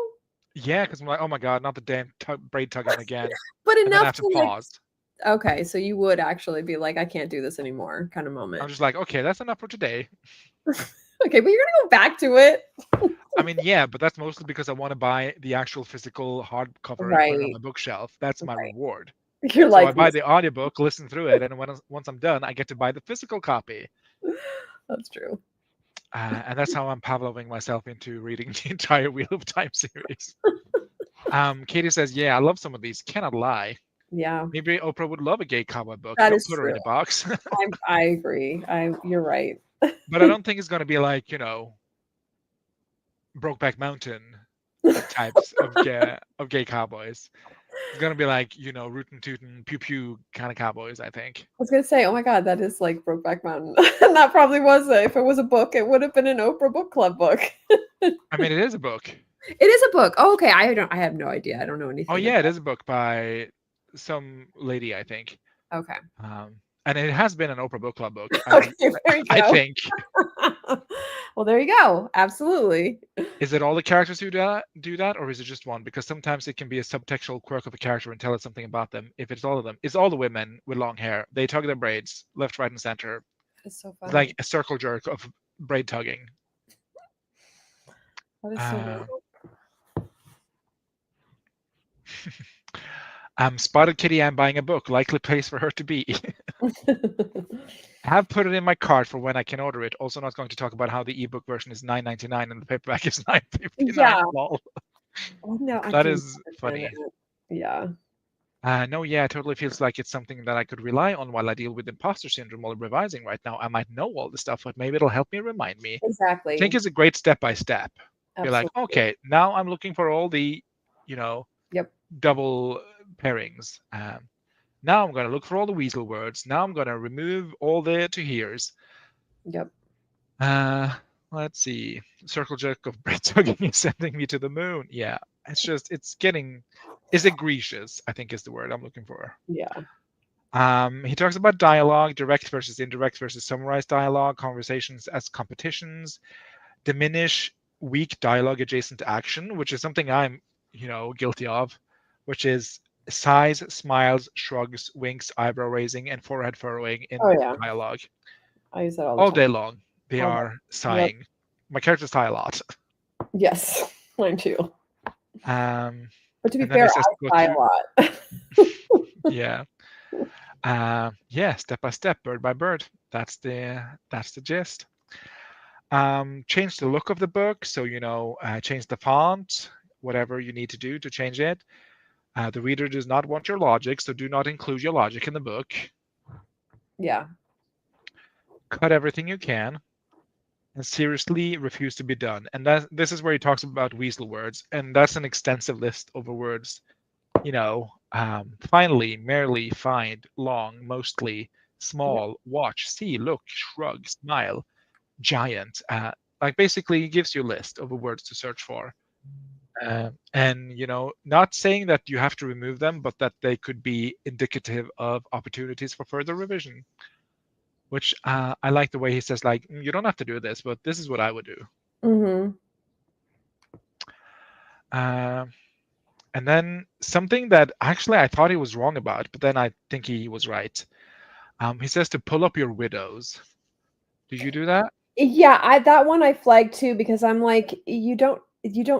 Yeah, because I'm like, oh my God, not the damn braid tugging again. But enough I have to pause. Okay, so you would actually be like, I can't do this anymore, kind of moment. I'm just like, okay, that's enough for today. Okay, but you're gonna go back to it. I mean, yeah, but that's mostly because I want to buy the actual physical hardcover and put it on my bookshelf. That's my reward. You're like, I buy the audiobook, listen through it, and once I'm done, I get to buy the physical copy. That's true. And that's how I'm Pavloving myself into reading the entire Wheel of Time series. Katie says, yeah, I love some of these. Cannot lie. Yeah. Maybe Oprah would love a gay cowboy book. That Don't is put true. her in a box. I agree. You're right. But I don't think it's going to be like, Brokeback Mountain types of gay cowboys. It's going to be like, rootin' tootin' pew pew kind of cowboys, I think. I was going to say, oh my God, that is like Brokeback Mountain. And that probably was if it was a book, it would have been an Oprah book club book. I mean, it is a book. It is a book. Oh, okay. I have no idea. I don't know anything. Oh yeah, it is a book by some lady, I think. Okay. And it has been an Oprah book club book. Okay, there you go. I think. Well, there you go. Absolutely. Is it all the characters who do that, or is it just one? Because sometimes it can be a subtextual quirk of a character and tell us something about them. If it's all of them, it's all the women with long hair. They tug their braids left, right, and center. It's so funny. Like a circle jerk of braid tugging. That is so Spotted Kitty Ann buying a book. Likely place for her to be. I have put it in my cart for when I can order it. Also not going to talk about how the ebook version is $9.99 and the paperback is $9.59. Yeah. No, that is funny. Yeah. No, yeah, it totally feels like it's something that I could rely on while I deal with imposter syndrome while revising right now. I might know all the stuff, but maybe it'll help me remind me. Exactly. I think it's a great step-by-step. You're like, okay, now I'm looking for all the, double pairings. Now I'm going to look for all the weasel words. Now I'm going to remove all the to here's. Yep. Let's see. Circle jerk of braid tugging is sending me to the moon. Yeah, it's egregious, I think is the word I'm looking for. Yeah. He talks about dialogue, direct versus indirect versus summarized dialogue, conversations as competitions, diminish weak dialogue adjacent to action, which is something I'm, guilty of, which is sighs, smiles, shrugs, winks, eyebrow raising, and forehead furrowing in Oh yeah, dialogue I use that all the all time. day long. They All day. are sighing. My characters sigh a lot. Yes, mine too. Um, But to be and then fair, he says, I sigh a lot. yeah. Yeah, step by step, bird by bird. That's the gist. Change the look of the book, so change the font, whatever you need to do to change it. The reader does not want your logic, so do not include your logic in the book. Yeah. Cut everything you can, and seriously refuse to be done. And this is where he talks about weasel words, and that's an extensive list of words. Finally, merely, find, long, mostly, small, watch, see, look, shrug, smile, giant. Basically, he gives you a list of words to search for. And not saying that you have to remove them, but that they could be indicative of opportunities for further revision. Which I like the way he says, you don't have to do this, but this is what I would do. Mm-hmm. And then something that actually I thought he was wrong about, but then I think he was right. He says to pull up your widows. Did you do that? Yeah, that one I flagged too, because I'm like, you don't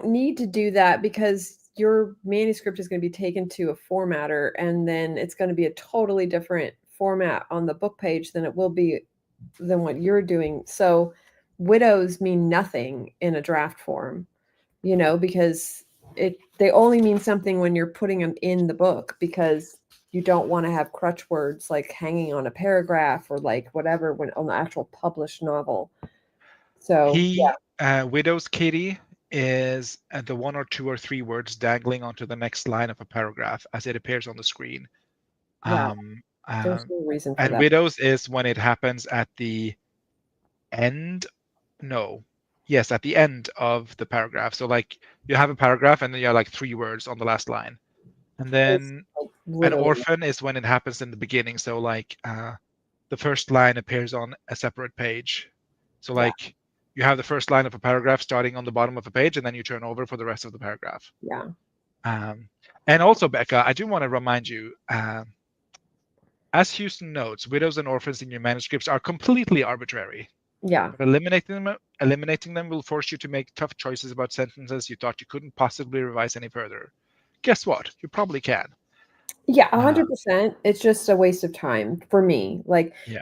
need to do that, because your manuscript is going to be taken to a formatter, and then it's going to be a totally different format on the book page than it will be than what you're doing. So widows mean nothing in a draft form, because they only mean something when you're putting them in the book, because you don't want to have crutch words like hanging on a paragraph or like whatever when on the actual published novel. So Widow's Kitty is the 1 or 2 or 3 words dangling onto the next line of a paragraph as it appears on the screen. Wow. There's no reason for and that. widows is when it happens at the end. No. Yes, at the end of the paragraph. So you have a paragraph and then you have 3 words on the last line. And then an orphan is when it happens in the beginning. So the first line appears on a separate page. So you have the first line of a paragraph starting on the bottom of a page, and then you turn over for the rest of the paragraph. Yeah. And also, Becca, I do want to remind you, as Houston notes, widows and orphans in your manuscripts are completely arbitrary. Yeah. But eliminating them will force you to make tough choices about sentences you thought you couldn't possibly revise any further. Guess what? You probably can. Yeah, 100%. It's just a waste of time for me.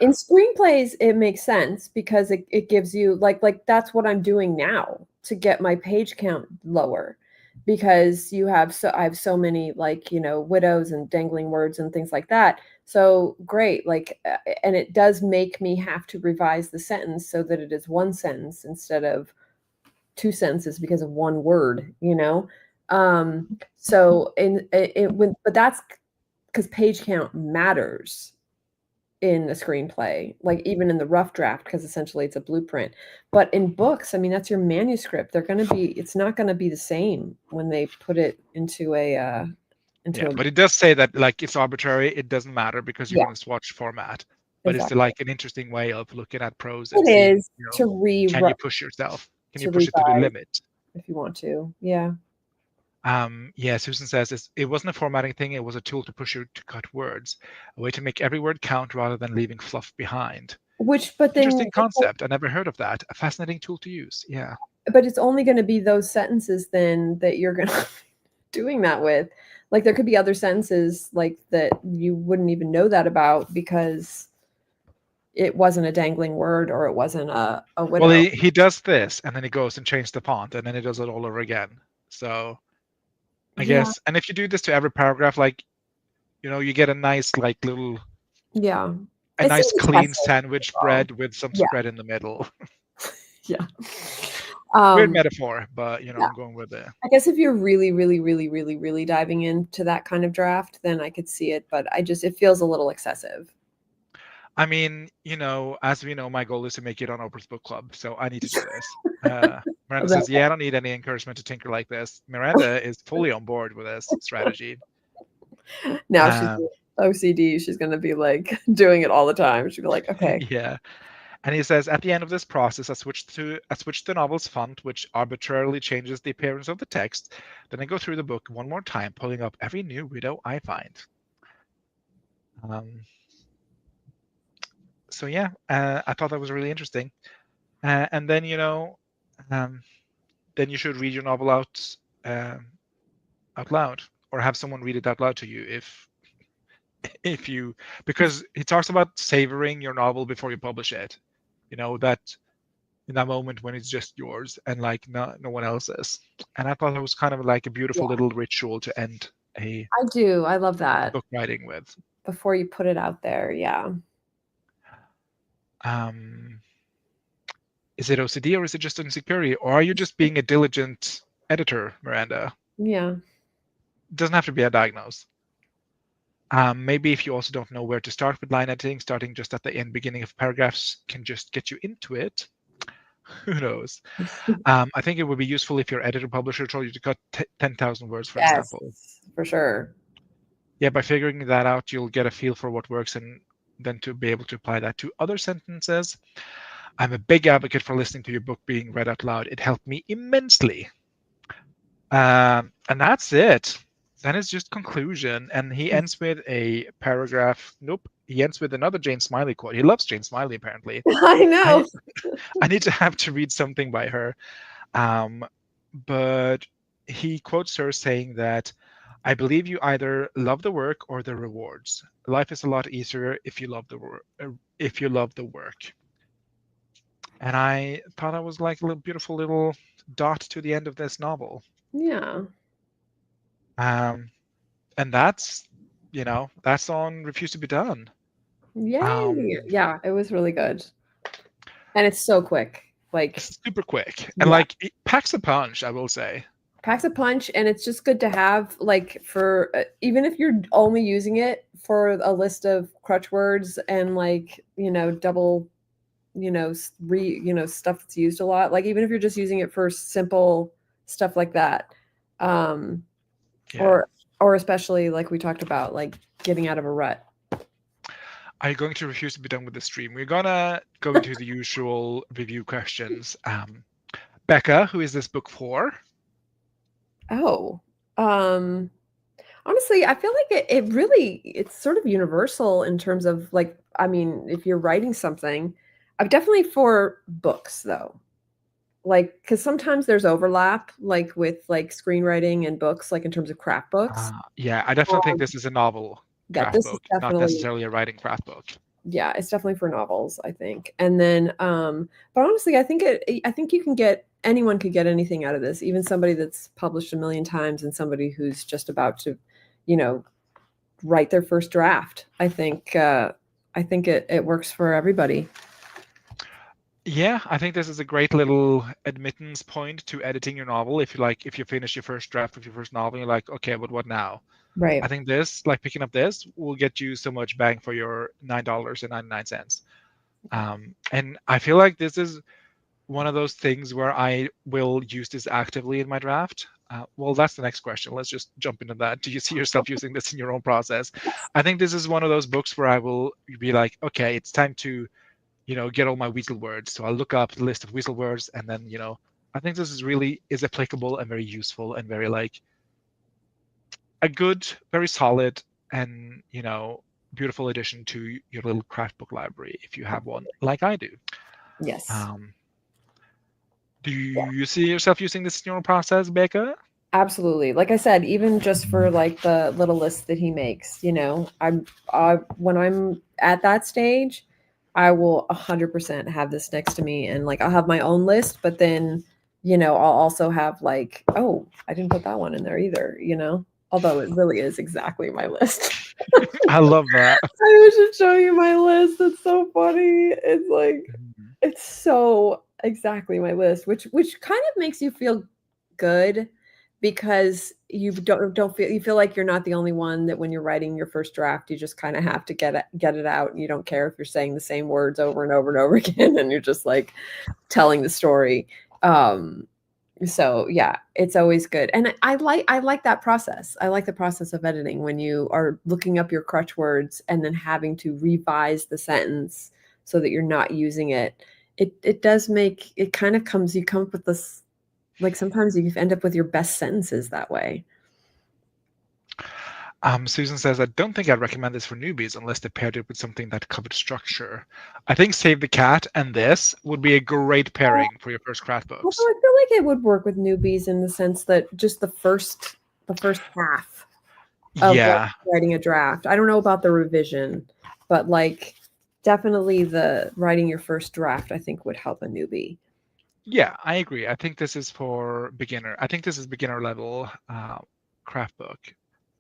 In screenplays, it makes sense because it gives you like that's what I'm doing now to get my page count lower, because I have so many widows and dangling words and things like that. So great, and it does make me have to revise the sentence so that it is one sentence instead of 2 sentences because of one word. So but that's because page count matters in a screenplay, even in the rough draft, because essentially it's a blueprint. But in books, I mean, that's your manuscript. It's not going to be the same when they put it into but it does say that it's arbitrary. It doesn't matter because you're going to swatch format. But it's an interesting way of looking at prose. It is to rewrite. Can you push yourself? Can you push it to the limit? If you want to, yeah. Susan says it wasn't a formatting thing. It was a tool to push you to cut words, a way to make every word count rather than leaving fluff behind. Interesting concept. I never heard of that. A fascinating tool to use. Yeah. But it's only going to be those sentences then that you're going to be doing that with. There could be other sentences that you wouldn't even know that about because it wasn't a dangling word or it wasn't a widow. Well, he does this and then he goes and changes the font and then he does it all over again. So I guess, and if you do this to every paragraph, you get a nice little, a nice clean sandwich bread with some spread in the middle. Yeah. Weird metaphor, but I'm going with it. I guess if you're really, really, really, really, really diving into that kind of draft, then I could see it, but it feels a little excessive. I mean, as we know, my goal is to make it on Oprah's Book Club, so I need to do this. Miranda says, I don't need any encouragement to tinker like this. Miranda is fully on board with this strategy. Now she's OCD. She's going to be doing it all the time. She'll be like, okay. Yeah. And he says, at the end of this process, I switch the novel's font, which arbitrarily changes the appearance of the text. Then I go through the book one more time, pulling up every new widow I find. So yeah, I thought that was really interesting. And then, then you should read your novel out loud, or have someone read it out loud to you if you, because he talks about savoring your novel before you publish it. That in that moment when it's just yours and like no one else's. And I thought it was kind of like a beautiful little ritual to end a I do. I love that. book writing with. Before you put it out there, yeah. Is it OCD or is it just insecurity? Or are you just being a diligent editor, Miranda? Yeah. It doesn't have to be a diagnose. Maybe if you also don't know where to start with line editing, starting just at the end beginning of paragraphs can just get you into it. Who knows? I think it would be useful if your editor publisher told you to cut 10,000 words, for example. For sure. Yeah, by figuring that out, you'll get a feel for what works and then to be able to apply that to other sentences. I'm a big advocate for listening to your book being read out loud. It helped me immensely. And that's it. Then it's just conclusion. And he ends with a paragraph. Nope. He ends with another Jane Smiley quote. He loves Jane Smiley, apparently. I know. I need to have to read something by her. But he quotes her saying that, I believe you either love the work or the rewards. Life is a lot easier if you love the work. And I thought that was like a little beautiful little dot to the end of this novel. Yeah. And that's on Refuse to Be Done. Yay. Yeah, it was really good. And it's so quick. Like it's super quick. And like it packs a punch, I will say. Packs a punch, and it's just good to have, like, for even if you're only using it for a list of crutch words and like, double, stuff that's used a lot. Like even if you're just using it for simple stuff like that. Or especially like we talked about, like getting out of a rut. Are you going to refuse to be done with the stream? We're gonna go into the usual review questions. Becca, who is this book for? Oh, honestly, I feel like it's sort of universal in terms of like, I mean, if you're writing something, I'm definitely for books though. Like, because sometimes there's overlap, like with like screenwriting and books, like in terms of craft books. Yeah, I definitely think this is a novel craft book, not necessarily a writing craft book. Yeah, it's definitely for novels, I think. And then, but honestly, I think anyone could get anything out of this, even somebody that's published a million times and somebody who's just about to, write their first draft. I think it works for everybody. Yeah, I think this is a great little admittance point to editing your novel. If you finish your first draft of your first novel, you're like, okay, but what now? Right. I think picking up this will get you so much bang for your $9.99. And I feel like this is one of those things where I will use this actively in my draft. Well, that's the next question. Let's just jump into that. Do you see yourself using this in your own process? I think this is one of those books where I will be like, okay, it's time to get all my weasel words. So I'll look up the list of weasel words, and then, I think this is applicable and very useful and very like a good, very solid and, beautiful addition to your little craft book library if you have one like I do. Yes. Do you see yourself using this in your own process, Becca? Absolutely. Like I said, even just for like the little list that he makes, when I'm at that stage, I will 100% have this next to me, and like I'll have my own list, but then, I'll also have like, oh, I didn't put that one in there either, although it really is exactly my list. I love that. I should show you my list. It's so funny. It's like, it's so exactly my list, which kind of makes you feel good, because you feel like you're not the only one, that when you're writing your first draft, you just kind of have to get it out, and you don't care if you're saying the same words over and over and over again, and you're just like telling the story. So yeah, it's always good. And I like that process. I like the process of editing when you are looking up your crutch words and then having to revise the sentence so that you're not using it. It does make it kind of you come up with this, like sometimes you end up with your best sentences that way. Susan says, I don't think I'd recommend this for newbies unless they paired it with something that covered structure. I think Save the Cat and this would be a great pairing for your first craft books. Although I feel like it would work with newbies in the sense that just the first half of Yeah. writing a draft. I don't know about the revision, but like definitely the writing your first draft, I think would help a newbie. Yeah, I agree. I think this is for beginner. I think this is beginner level craft book,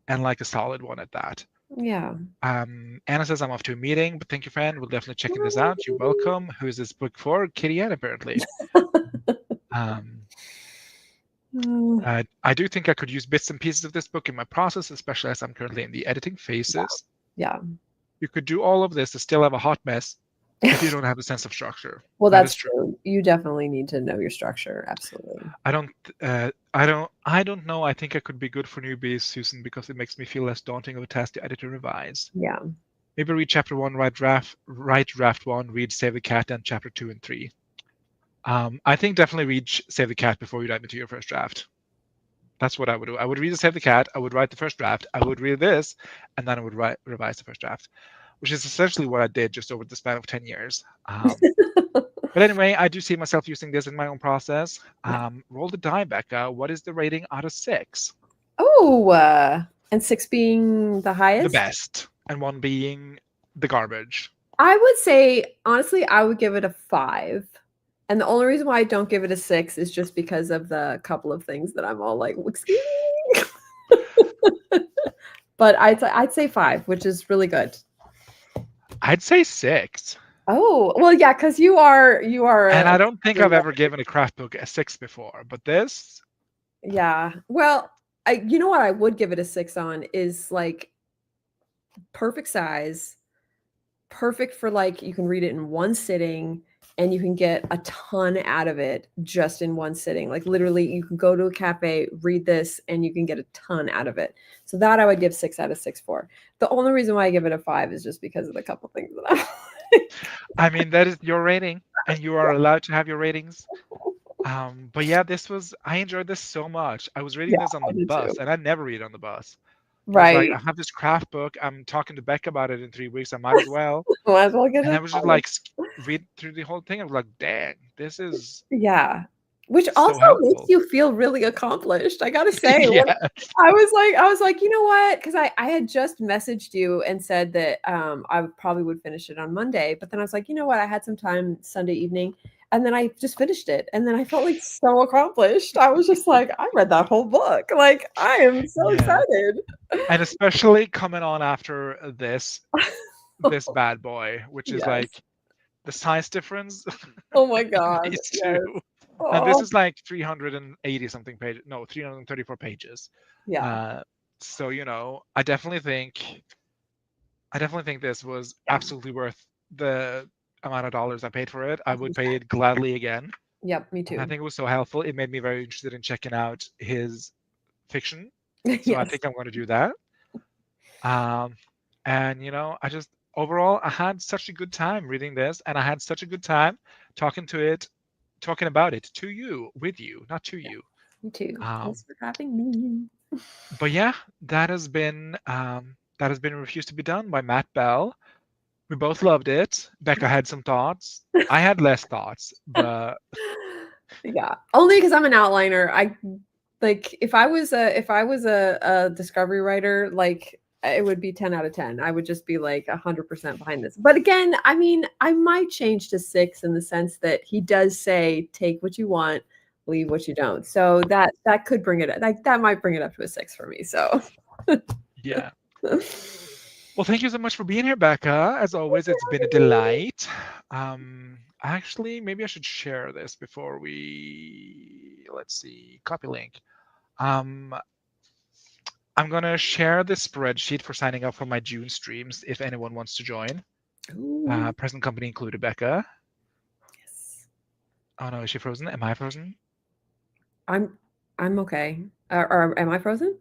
and like a solid one at that. Yeah. Anna says, I'm off to a meeting, but thank you, friend. We'll definitely checking this out. You're welcome. Who is this book for? Kitty Ann, apparently. I do think I could use bits and pieces of this book in my process, especially as I'm currently in the editing phases. Yeah. You could do all of this to still have a hot mess if you don't have a sense of structure. Well, that's true. You definitely need to know your structure. Absolutely. I don't know. I think I could be good for newbies, Susan, because it makes me feel less daunting of a task to edit and revise. Yeah. Maybe read chapter 1, write draft 1, read Save the Cat, and chapter 2 and 3. I think definitely read Save the Cat before you dive into your first draft. That's what I would do. I would read the Save the Cat, I would write the first draft, I would read this, and then I would revise the first draft, which is essentially what I did just over the span of 10 years. But anyway, I do see myself using this in my own process. Roll the die, Becca. What is the rating out of 6? Oh, and 6 being the highest? The best, and 1 being the garbage. I would say, honestly, I would give it a 5. And the only reason why I don't give it a 6 is just because of the couple of things that I'm all like, excuse me. But I'd say 5, which is really good. I'd say 6. Oh, well, yeah, because you are. And I don't think I've ever given a craft book a 6 before, but this. Yeah. Well, you know what I would give it a 6 on is like perfect size, perfect for like you can read it in one sitting and you can get a ton out of it just in one sitting. Like literally you can go to a cafe, read this, and you can get a ton out of it. So that I would give 6 out of 6 for. The only reason why I give it a 5 is just because of the couple things that I mean, that is your rating, and you are allowed to have your ratings. But yeah, I enjoyed this so much. I was reading this on the bus, and I never read on the bus. Right. Like, I have this craft book. I'm talking to Beck about it in 3 weeks. I might as well. Might as well get it. And I was just like, read through the whole thing. I was like, dang, this is. Yeah. Which so also helpful. makes you feel really accomplished. I gotta say, Yeah. I was like, you know what? Because I had just messaged you and said that I probably would finish it on Monday, but then I was like, you know what? I had some time Sunday evening, and then I just finished it, and then I felt like so accomplished. I was just like, I read that whole book. Like, I am so excited. And especially coming on after this bad boy, which is like the size difference. Oh my god! These two. Oh. And this is like 380 something pages. No, 334 pages. Yeah. So I definitely think this was absolutely worth the amount of dollars I paid for it. I would pay it gladly again. Yep, me too. I think it was so helpful. It made me very interested in checking out his fiction. So I think I'm going to do that. And I just overall I had such a good time reading this, and I had such a good time talking about it to you, with you, not to you. Me too. Thanks for having me. But yeah, that has been Refused to Be Done by Matt Bell. We both loved it. Becca had some thoughts. I had less thoughts, but yeah, only because I'm an outliner. I like if I was a discovery writer, like it would be 10 out of 10. I would just be like 100% behind this. But again, I mean, I might change to 6 in the sense that he does say, take what you want, leave what you don't. So that could bring it, like that might bring it up to a 6 for me. So yeah. Well, thank you so much for being here, Becca. As always, it's been a delight. Actually, maybe I should share this before let's see, copy link. I'm going to share the spreadsheet for signing up for my June streams if anyone wants to join. Present company included, Becca. Yes. Oh no, is she frozen? Am I frozen? I'm okay. Or am I frozen?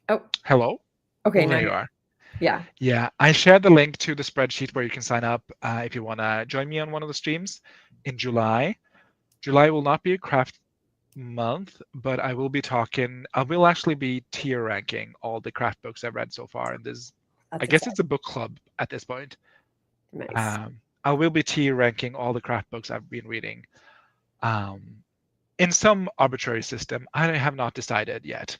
Oh. Hello? Okay, now you are. Yeah. Yeah, I shared the link to the spreadsheet where you can sign up if you want to join me on one of the streams in July. July will not be a craft month, but I will actually be tier ranking all the craft books I've read so far. And I guess it's a book club at this point. Nice. I will be tier ranking all the craft books I've been reading in some arbitrary system. I have not decided yet.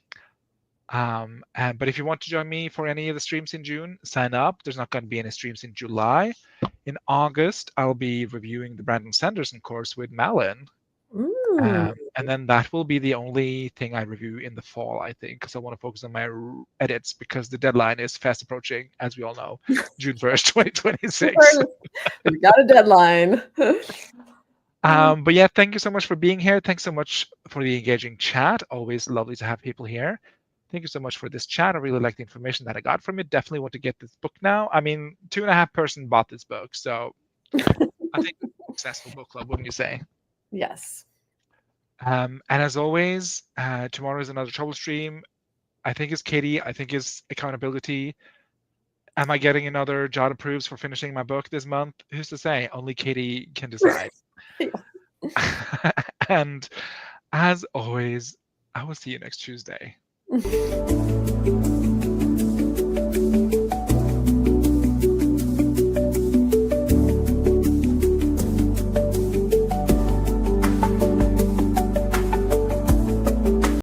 But if you want to join me for any of the streams in June, sign up. There's not going to be any streams in July. In August, I'll be reviewing the Brandon Sanderson course with Malin. And then that will be the only thing I review in the fall, I think, because I want to focus on my edits because the deadline is fast approaching, as we all know, June 1st, 2026. We've got a deadline. But yeah, thank you so much for being here. Thanks so much for the engaging chat. Always lovely to have people here. Thank you so much for this chat. I really like the information that I got from it. Definitely want to get this book now. I mean, 2.5 person bought this book, so I think it's a successful book club, wouldn't you say? Yes. And as always, tomorrow is another trouble stream. I think it's Katie. I think it's accountability. Am I getting another Jot approves for finishing my book this month? Who's to say? Only Katie can decide. And as always, I will see you next Tuesday.